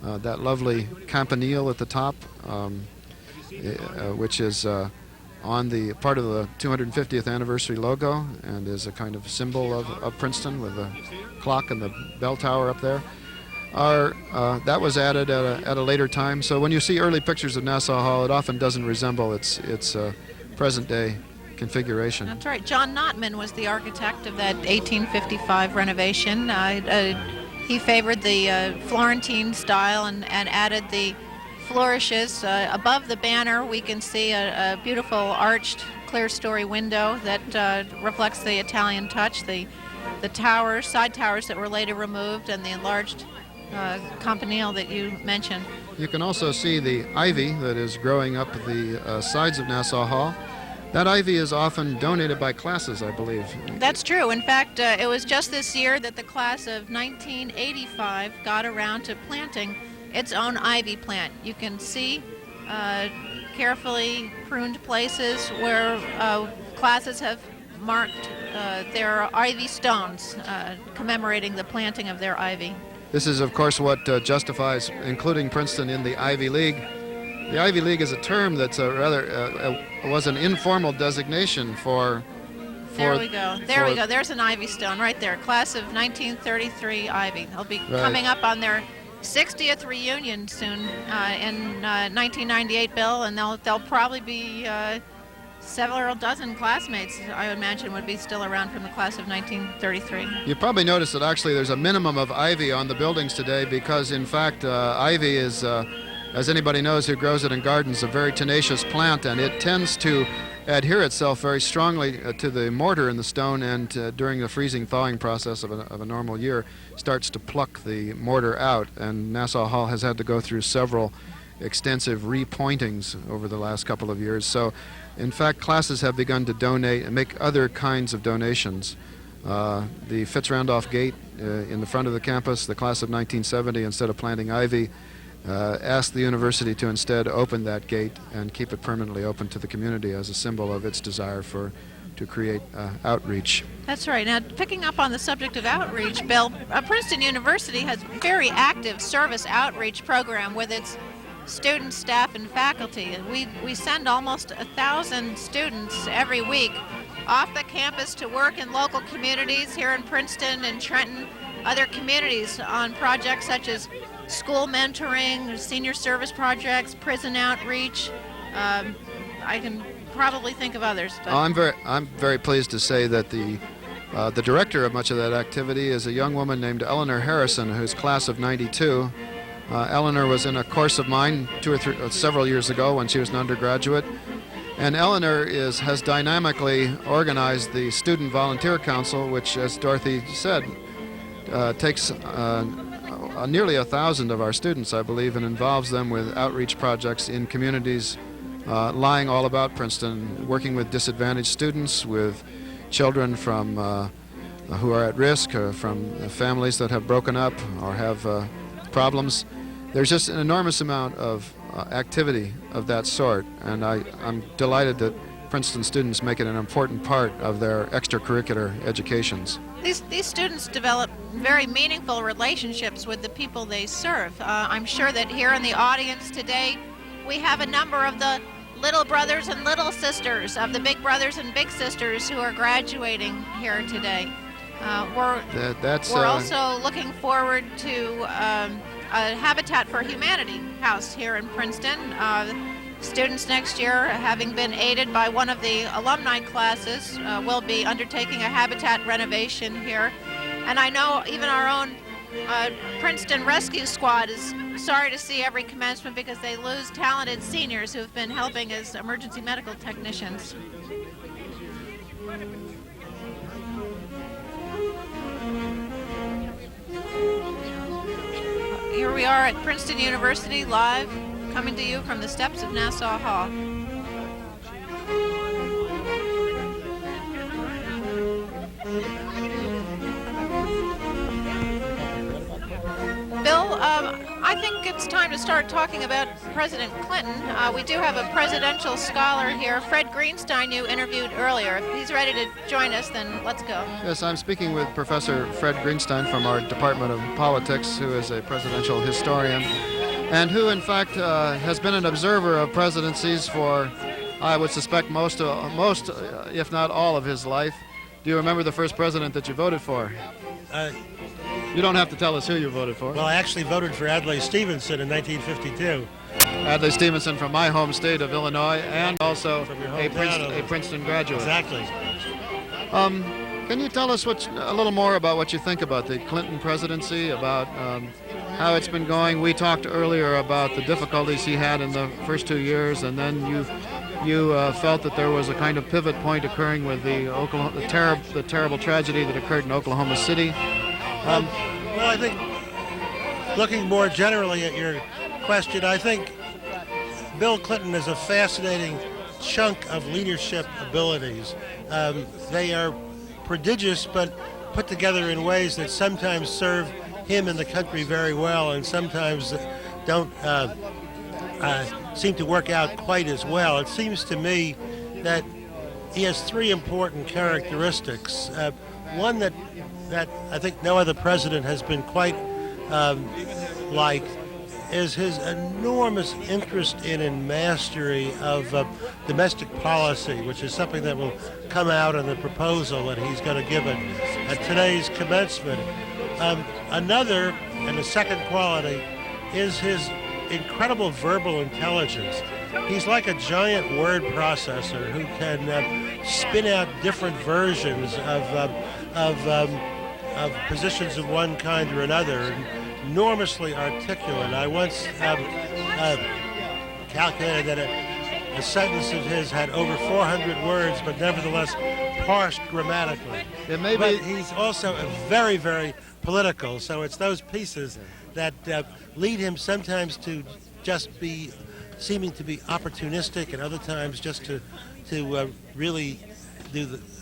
That lovely campanile at the top, which is on the part of the 250th anniversary logo and is a kind of symbol of Princeton with the clock and the bell tower up there. That was added at a later time. So when you see early pictures of Nassau Hall, it often doesn't resemble its present-day configuration. That's right. John Notman was the architect of that 1855 renovation. He favored the Florentine style and added the flourishes. Above the banner, we can see a beautiful arched clear-story window that reflects the Italian touch. The towers, side towers that were later removed, and the enlarged campanile that you mentioned. You can also see the ivy that is growing up the sides of Nassau Hall. That ivy is often donated by classes, I believe. That's true. In fact, it was just this year that the class of 1985 got around to planting its own ivy plant. You can see carefully pruned places where classes have marked their ivy stones, commemorating the planting of their ivy. This is, of course, what justifies including Princeton in the Ivy League. The Ivy League is a term that's was an informal designation for. There we go. There we go. There's an ivy stone right there. Class of 1933 Ivy. They'll be coming up on their 60th reunion soon in 1998, Bill, and they'll probably be several dozen classmates, I would imagine, would be still around from the class of 1933. You probably noticed that actually there's a minimum of ivy on the buildings today because, in fact, ivy is, as anybody knows who grows it in gardens, a very tenacious plant, and it tends to adhere itself very strongly to the mortar in the stone, and during the freezing thawing process of a normal year starts to pluck the mortar out, and Nassau Hall has had to go through several extensive repointings over the last couple of years. So in fact, classes have begun to donate and make other kinds of donations. The Fitz-Randolph Gate in the front of the campus, the class of 1970, instead of planting ivy, asked the university to instead open that gate and keep it permanently open to the community as a symbol of its desire to create outreach. That's right. Now, picking up on the subject of outreach, Bill, Princeton University has a very active service outreach program with its students, staff, and faculty. We send almost 1,000 students every week off the campus to work in local communities here in Princeton and Trenton, other communities on projects such as school mentoring, senior service projects, prison outreach. I can probably think of others. But I'm very pleased to say that the director of much of that activity is a young woman named Eleanor Harrison, who's class of 92. Eleanor was in a course of mine several years ago when she was an undergraduate, and Eleanor has dynamically organized the Student Volunteer Council, which, as Dorothy said, takes nearly 1,000 of our students, I believe, and involves them with outreach projects in communities lying all about Princeton, working with disadvantaged students, with children from who are at risk, from families that have broken up or have problems. There's just an enormous amount of activity of that sort, and I'm delighted that Princeton students make it an important part of their extracurricular educations. These students develop very meaningful relationships with the people they serve. I'm sure that here in the audience today we have a number of the little brothers and little sisters of the big brothers and big sisters who are graduating here today. We're also looking forward to a Habitat for Humanity house here in Princeton. Students next year, having been aided by one of the alumni classes, will be undertaking a habitat renovation here. And I know even our own Princeton Rescue Squad is sorry to see every commencement because they lose talented seniors who have been helping as emergency medical technicians. Here we are at Princeton University, live, coming to you from the steps of Nassau Hall. Bill, I think it's time to start talking about President Clinton. We do have a presidential scholar here, Fred Greenstein, you interviewed earlier. If he's ready to join us, then let's go. Yes, I'm speaking with Professor Fred Greenstein from our Department of Politics, who is a presidential historian, and who, in fact, has been an observer of presidencies for, I would suspect, most, if not all, of his life. Do you remember the first president that you voted for? You don't have to tell us who you voted for. Well, I actually voted for Adlai Stevenson in 1952. Adlai Stevenson from my home state of Illinois, and also From your a hometown Princeton graduate. Exactly. Can you tell us a little more about what you think about the Clinton presidency, about how it's been going? We talked earlier about the difficulties he had in the first 2 years, and then you felt that there was a kind of pivot point occurring with the terrible tragedy that occurred in Oklahoma City. Well, I think looking more generally at your question, I think Bill Clinton is a fascinating chunk of leadership abilities. They are prodigious, but put together in ways that sometimes serve him and the country very well, and sometimes don't seem to work out quite as well. It seems to me that he has three important characteristics. One that I think no other president has been quite like is his enormous interest in and mastery of domestic policy, which is something that will come out in the proposal that he's going to give at today's commencement. Another, and the second quality, is his incredible verbal intelligence. He's like a giant word processor who can spin out different versions of positions of one kind or another. Enormously articulate. I once calculated that a sentence of his had over 400 words, but nevertheless parsed grammatically. But he's also very, very political, so it's those pieces that lead him sometimes to just be seeming to be opportunistic, and other times just to really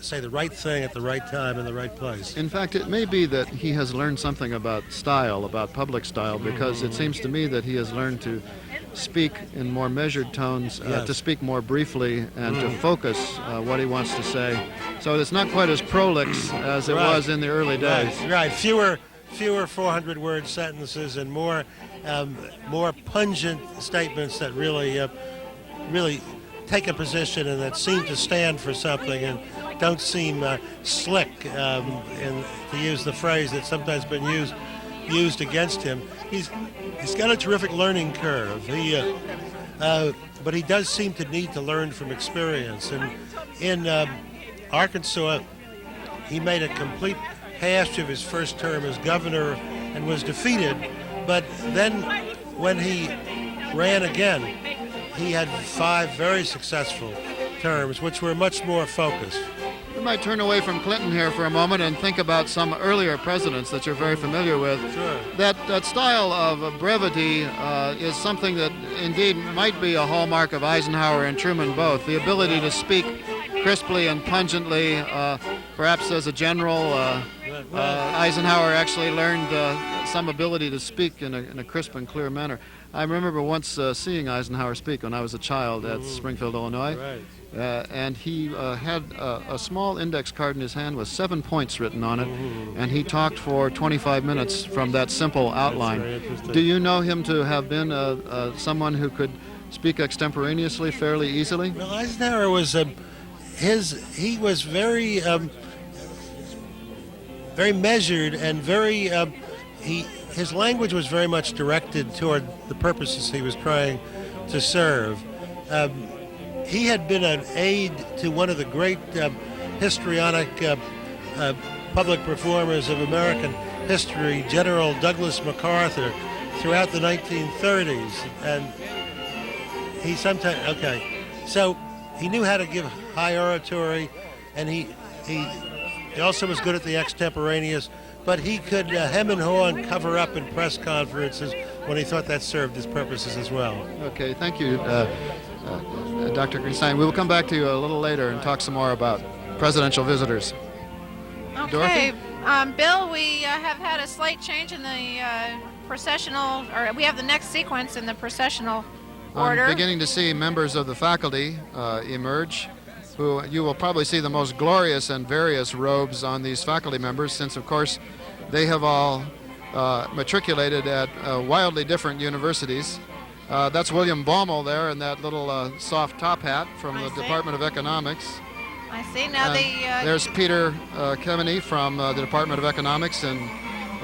say the right thing at the right time in the right place. In fact, it may be that he has learned something about style, about public style, because it seems to me that he has learned to speak in more measured tones, to speak more briefly, and to focus what he wants to say. So it's not quite as prolix as it was in the early days. Right. Fewer 400-word sentences and more pungent statements that really take a position and that seem to stand for something and don't seem slick, and to use the phrase that's sometimes been used against him. He's got a terrific learning curve. But he does seem to need to learn from experience. And in Arkansas, he made a complete hash of his first term as governor and was defeated. But then when he ran again, he had 5 very successful terms, which were much more focused. We might turn away from Clinton here for a moment and think about some earlier presidents that you're very familiar with. Sure. That style of brevity is something that indeed might be a hallmark of Eisenhower and Truman both. The ability to speak crisply and pungently, perhaps as a general. Eisenhower actually learned some ability to speak in a crisp and clear manner. I remember once seeing Eisenhower speak when I was a child at Springfield, Illinois. Right. And he had a small index card in his hand with 7 points written on it, and he talked for 25 minutes from that simple outline. That's very interesting. Do you know him to have been someone who could speak extemporaneously fairly easily? Well, Eisenhower was he was very very measured and very his language was very much directed toward the purposes he was trying to serve. He had been an aide to one of the great histrionic public performers of American history, General Douglas MacArthur, throughout the 1930s. And he sometimes, so he knew how to give high oratory, and he also was good at the extemporaneous, but he could hem and haw and cover up in press conferences when he thought that served his purposes as well. Okay, thank you, Dr. Greenstein. We will come back to you a little later and talk some more about presidential visitors. Okay, Dorothy? Bill, we have had a slight change in the processional, or we have the next sequence in the processional order. I'm beginning to see members of the faculty emerge, who you will probably see the most glorious and various robes on these faculty members, since of course they have all matriculated at wildly different universities. That's William Baumel there in that little soft top hat from the Department of Economics. I see. Now There's Peter Kemeny from the Department of Economics in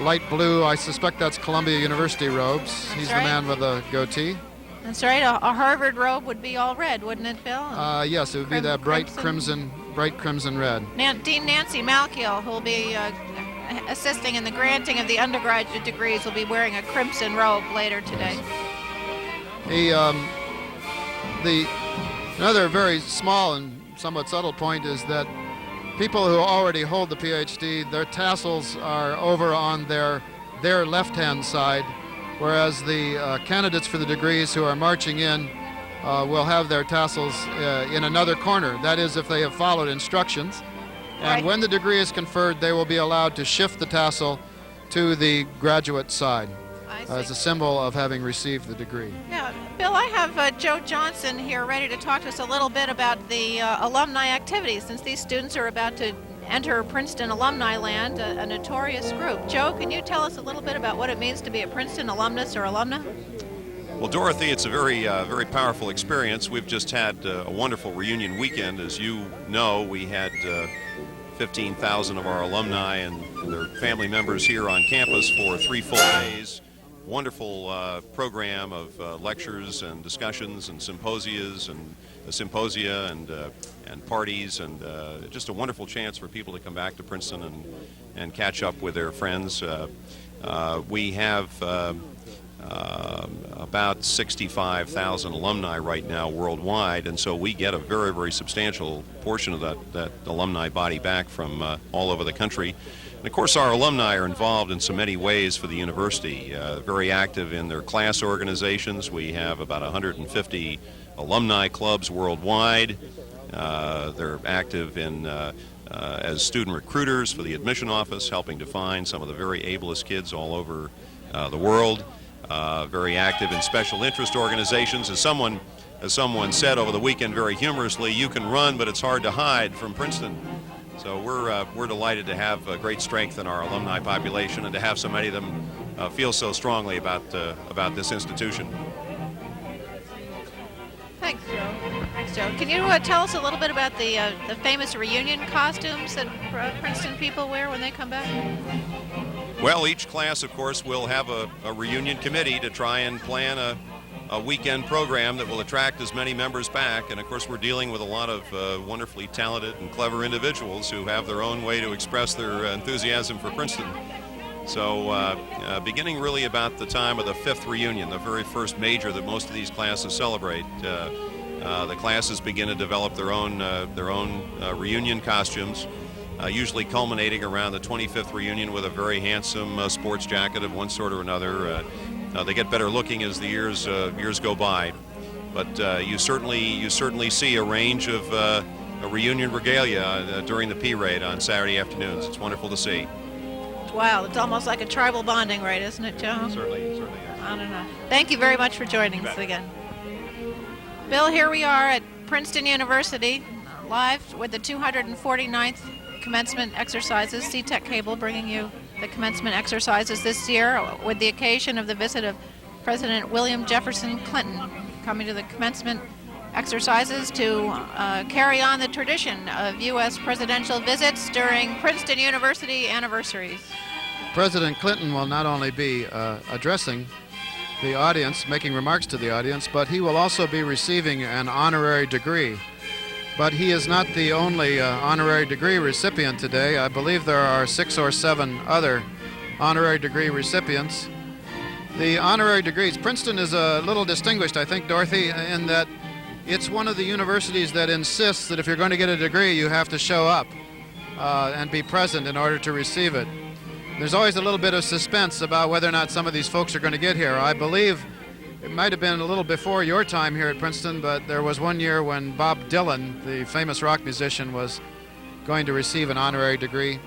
light blue. I suspect that's Columbia University robes. He's right. the man with the goatee. That's right. A Harvard robe would be all red, wouldn't it, Bill? Yes, it would be that bright crimson bright crimson red. Dean Nancy Malkiel, who will be assisting in the granting of the undergraduate degrees, will be wearing a crimson robe later today. Another very small and somewhat subtle point is that people who already hold the PhD, their tassels are over on their left-hand side, whereas the candidates for the degrees who are marching in will have their tassels in another corner. That is, if they have followed instructions. And Right. when the degree is conferred, they will be allowed to shift the tassel to the graduate side as a symbol of having received the degree. Yeah, Bill, I have Joe Johnson here ready to talk to us a little bit about the alumni activities, since these students are about to enter Princeton alumni land, a notorious group. Joe, can you tell us a little bit about what it means to be a Princeton alumnus or alumna? Well, Dorothy, it's a very powerful experience. We've just had a wonderful reunion weekend. As you know, we had 15,000 of our alumni and their family members here on campus for 3 full days. Wonderful program of lectures and discussions and symposia and parties, and just a wonderful chance for people to come back to Princeton and catch up with their friends. We have about 65,000 alumni right now worldwide, and so we get a very substantial portion of that alumni body back from all over the country. And of course, our alumni are involved in so many ways for the university, very active in their class organizations. We have about 150 alumni clubs worldwide. They're active in as student recruiters for the admission office, helping to find some of the very ablest kids all over the world. Very active in special interest organizations. As someone said over the weekend very humorously, you can run, but it's hard to hide from Princeton. So we're delighted to have great strength in our alumni population and to have so many of them feel so strongly about this institution. Thanks, Joe. Thanks, Joe. Can you tell us a little bit about the famous reunion costumes that Princeton people wear when they come back? Well, each class, of course, will have a reunion committee to try and plan a weekend program that will attract as many members back. And of course, we're dealing with a lot of wonderfully talented and clever individuals who have their own way to express their enthusiasm for Princeton. So beginning really about the time of the 5th reunion, the very first major that most of these classes celebrate, the classes begin to develop their own reunion costumes, usually culminating around the 25th reunion with a very handsome sports jacket of one sort or another. They get better looking as the years go by, but you certainly see a range of a reunion regalia during the P-Raid on Saturday afternoons. It's wonderful to see. Wow, it's almost like a tribal bonding rite, isn't it, Joe? Certainly is. I don't know. Thank you very much for joining us again. Bill, here we are at Princeton University, live with the 249th commencement exercises. C-TEC cable bringing you the commencement exercises this year with the occasion of the visit of President William Jefferson Clinton, coming to the commencement exercises to carry on the tradition of U.S. presidential visits during Princeton University anniversaries. President Clinton will not only be addressing the audience, making remarks to the audience, but he will also be receiving an honorary degree. But he is not the only honorary degree recipient today. I believe there are 6 or 7 other honorary degree recipients. The honorary degrees, Princeton is a little distinguished, I think, Dorothy, in that it's one of the universities that insists that if you're going to get a degree, you have to show up and be present in order to receive it. There's always a little bit of suspense about whether or not some of these folks are going to get here. I believe it might have been a little before your time here at Princeton, but there was one year when Bob Dylan, the famous rock musician, was going to receive an honorary degree,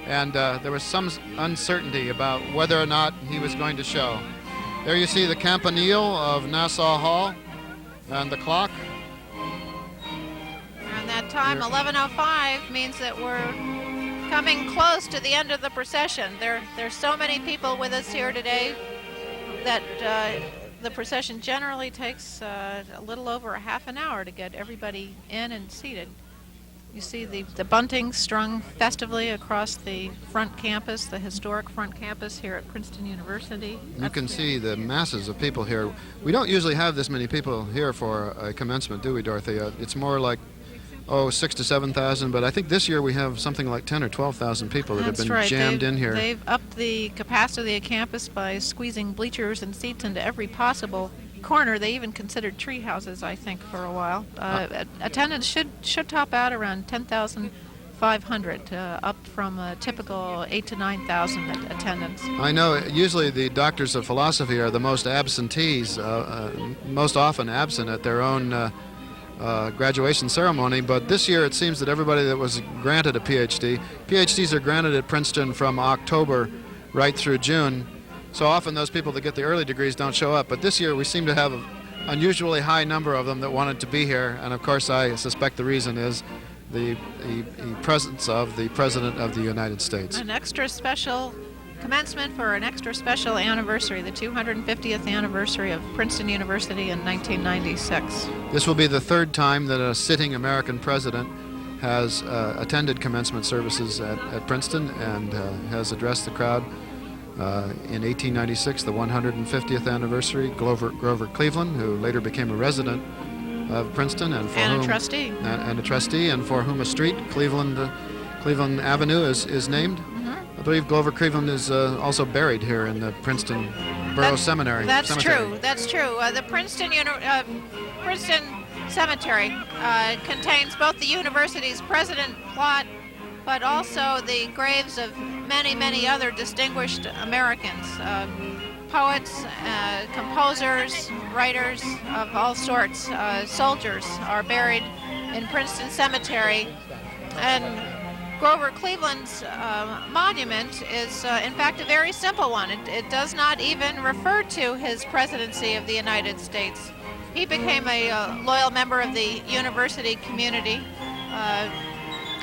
and there was some uncertainty about whether or not he was going to show. There you see the campanile of Nassau Hall and the clock. And that time, 11:05, means that we're coming close to the end of the procession. There's so many people with us here today that the procession generally takes a little over a half an hour to get everybody in and seated. You see the bunting strung festively across the front campus, the historic front campus here at Princeton University. You can see the masses of people here. We don't usually have this many people here for a commencement, do we, Dorothy? It's more like 6,000 to 7,000, but I think this year we have something like 10 or 12,000 people that have That's been right. jammed in here. They've upped the capacity of the campus by squeezing bleachers and seats into every possible corner. They even considered tree houses, I think, for a while. Attendance should top out around 10,500, up from a typical 8,000 to 9,000 attendance. I know usually the doctors of philosophy are the most absentees, most often absent at their own graduation ceremony, but this year it seems that everybody that was granted a PhDs are granted at Princeton from October right through June. So often those people that get the early degrees don't show up, but this year we seem to have an unusually high number of them that wanted to be here, and of course I suspect the reason is the presence of the President of the United States. An extra special commencement for an extra special anniversary, the 250th anniversary of Princeton University in 1996. This will be the third time that a sitting American president has attended commencement services at Princeton and has addressed the crowd. In 1896, the 150th anniversary, Grover Cleveland, who later became a resident of Princeton and a trustee. And a trustee, and for whom a street, Cleveland Avenue, is named. I believe Grover Cleveland is also buried here in the Princeton Borough Cemetery. That's true. The Princeton Cemetery contains both the university's president plot, but also the graves of many, many other distinguished Americans, poets, composers, writers of all sorts, soldiers are buried in Princeton Cemetery. And Grover Cleveland's monument is, in fact, a very simple one. It does not even refer to his presidency of the United States. He became a loyal member of the university community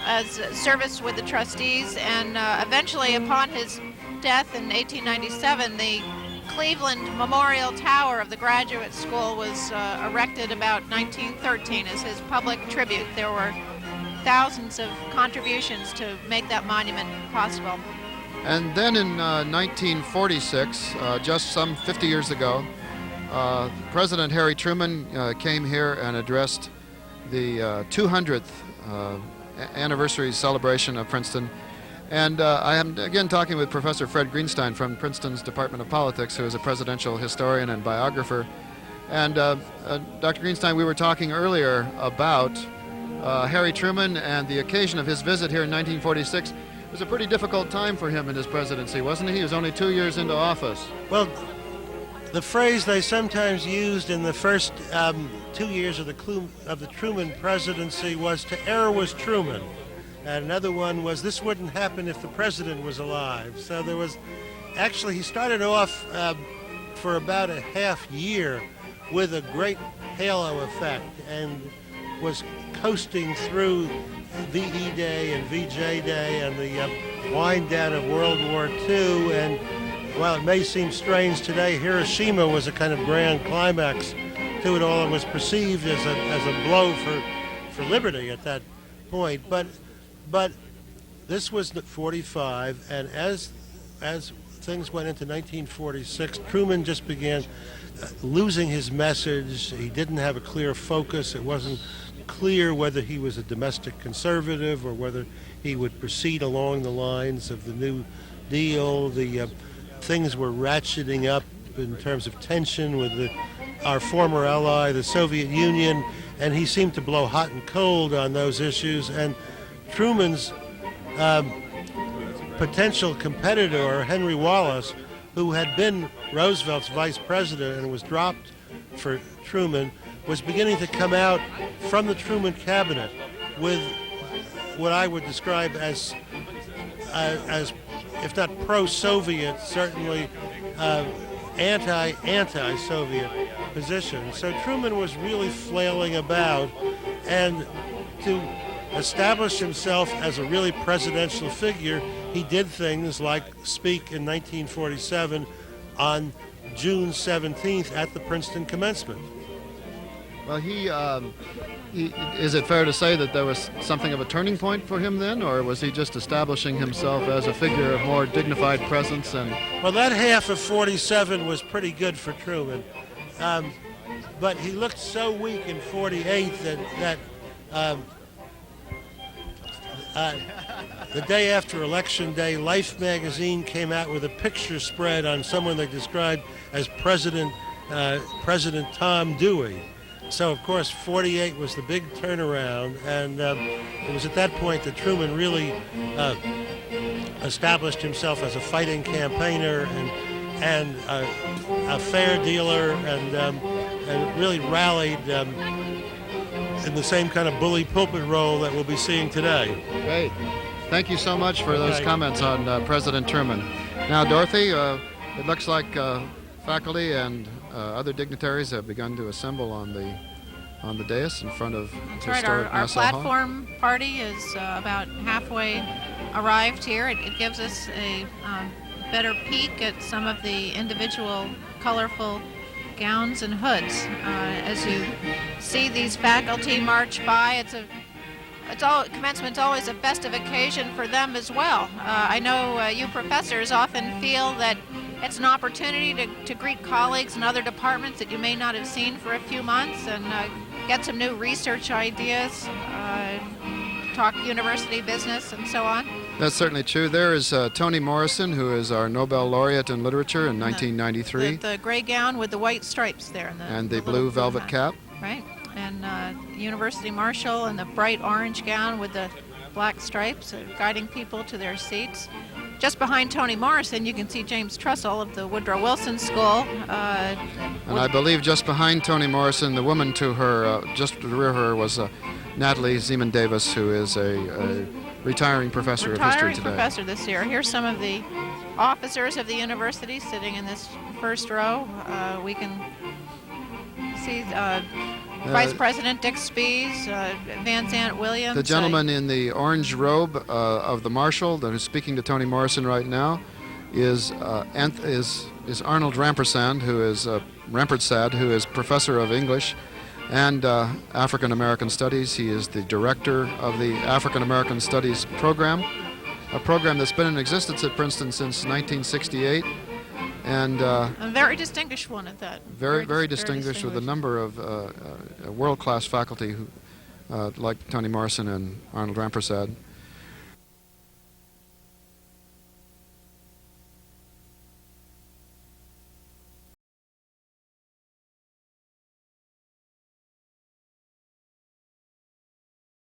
as service with the trustees, and eventually, upon his death in 1897, the Cleveland Memorial Tower of the graduate school was erected about 1913 as his public tribute. There were thousands of contributions to make that monument possible. And then in 1946, just some 50 years ago, President Harry Truman came here and addressed the 200th anniversary celebration of Princeton. And I am again talking with Professor Fred Greenstein from Princeton's Department of Politics, who is a presidential historian and biographer. And Dr. Greenstein, we were talking earlier about Harry Truman and the occasion of his visit here in 1946. It was a pretty difficult time for him in his presidency, wasn't he? He was only 2 years into office. Well, the phrase they sometimes used in the first 2 years of the Truman presidency was "to err was Truman." And another one was, "this wouldn't happen if the president was alive." So there was, actually, he started off for about a half year with a great halo effect and was coasting through VE Day and VJ Day and the wind down of World War II. And while it may seem strange today, Hiroshima was a kind of grand climax to it all and was perceived as a blow for liberty at that point. But this was 45, and as things went into 1946, Truman just began losing his message. He didn't have a clear focus. It wasn't clear whether he was a domestic conservative or whether he would proceed along the lines of the New Deal. The things were ratcheting up in terms of tension with our former ally, the Soviet Union, and he seemed to blow hot and cold on those issues. And Truman's potential competitor, Henry Wallace, who had been Roosevelt's vice president and was dropped for Truman, was beginning to come out from the Truman cabinet with what I would describe as if not pro-Soviet, certainly anti-Soviet position. So Truman was really flailing about, and to establish himself as a really presidential figure, he did things like speak in 1947 on June 17th at the Princeton Commencement. Well, is it fair to say that there was something of a turning point for him then, or was he just establishing himself as a figure of more dignified presence? And well, that half of 47 was pretty good for Truman, but he looked so weak in 48 that The day after Election Day, Life magazine came out with a picture spread on someone they described as President Tom Dewey. So, of course, 48 was the big turnaround, and it was at that point that Truman really established himself as a fighting campaigner and a fair dealer, and really rallied in the same kind of bully pulpit role that we'll be seeing today. Great. Thank you so much for those comments on President Truman. Now, Dorothy, it looks like faculty and other dignitaries have begun to assemble on the dais in front of That's right. historic Our Nassau Hall. platform party is about halfway arrived here. It gives us a better peek at some of the individual colorful gowns and hoods. As you see these faculty march by, commencement's always a festive occasion for them as well. I know you professors often feel that it's an opportunity to greet colleagues in other departments that you may not have seen for a few months and get some new research ideas, talk university business and so on. That's certainly true. There is Toni Morrison, who is our Nobel laureate in literature in 1993. The gray gown with the white stripes there. And the blue velvet hat. cap. Right. And University Marshal in the bright orange gown with the black stripes, guiding people to their seats. Just behind Toni Morrison, you can see James Trussell of the Woodrow Wilson School. And I believe just behind Toni Morrison, the woman to her, just to the rear of her, was Natalie Zeman Davis, who is a retiring professor of history today. Retiring professor this year. Here's some of the officers of the university sitting in this first row. We can see Vice President Dick Spees, Van Zant Williams. The gentleman in the orange robe of the Marshal that is speaking to Toni Morrison right now is Arnold Rampersad, who is professor of English and African American Studies. He is the director of the African American Studies program, a program that's been in existence at Princeton since 1968. And a very distinguished one at that. Very distinguished with a number of world-class faculty who, like Toni Morrison and Arnold Rampersad.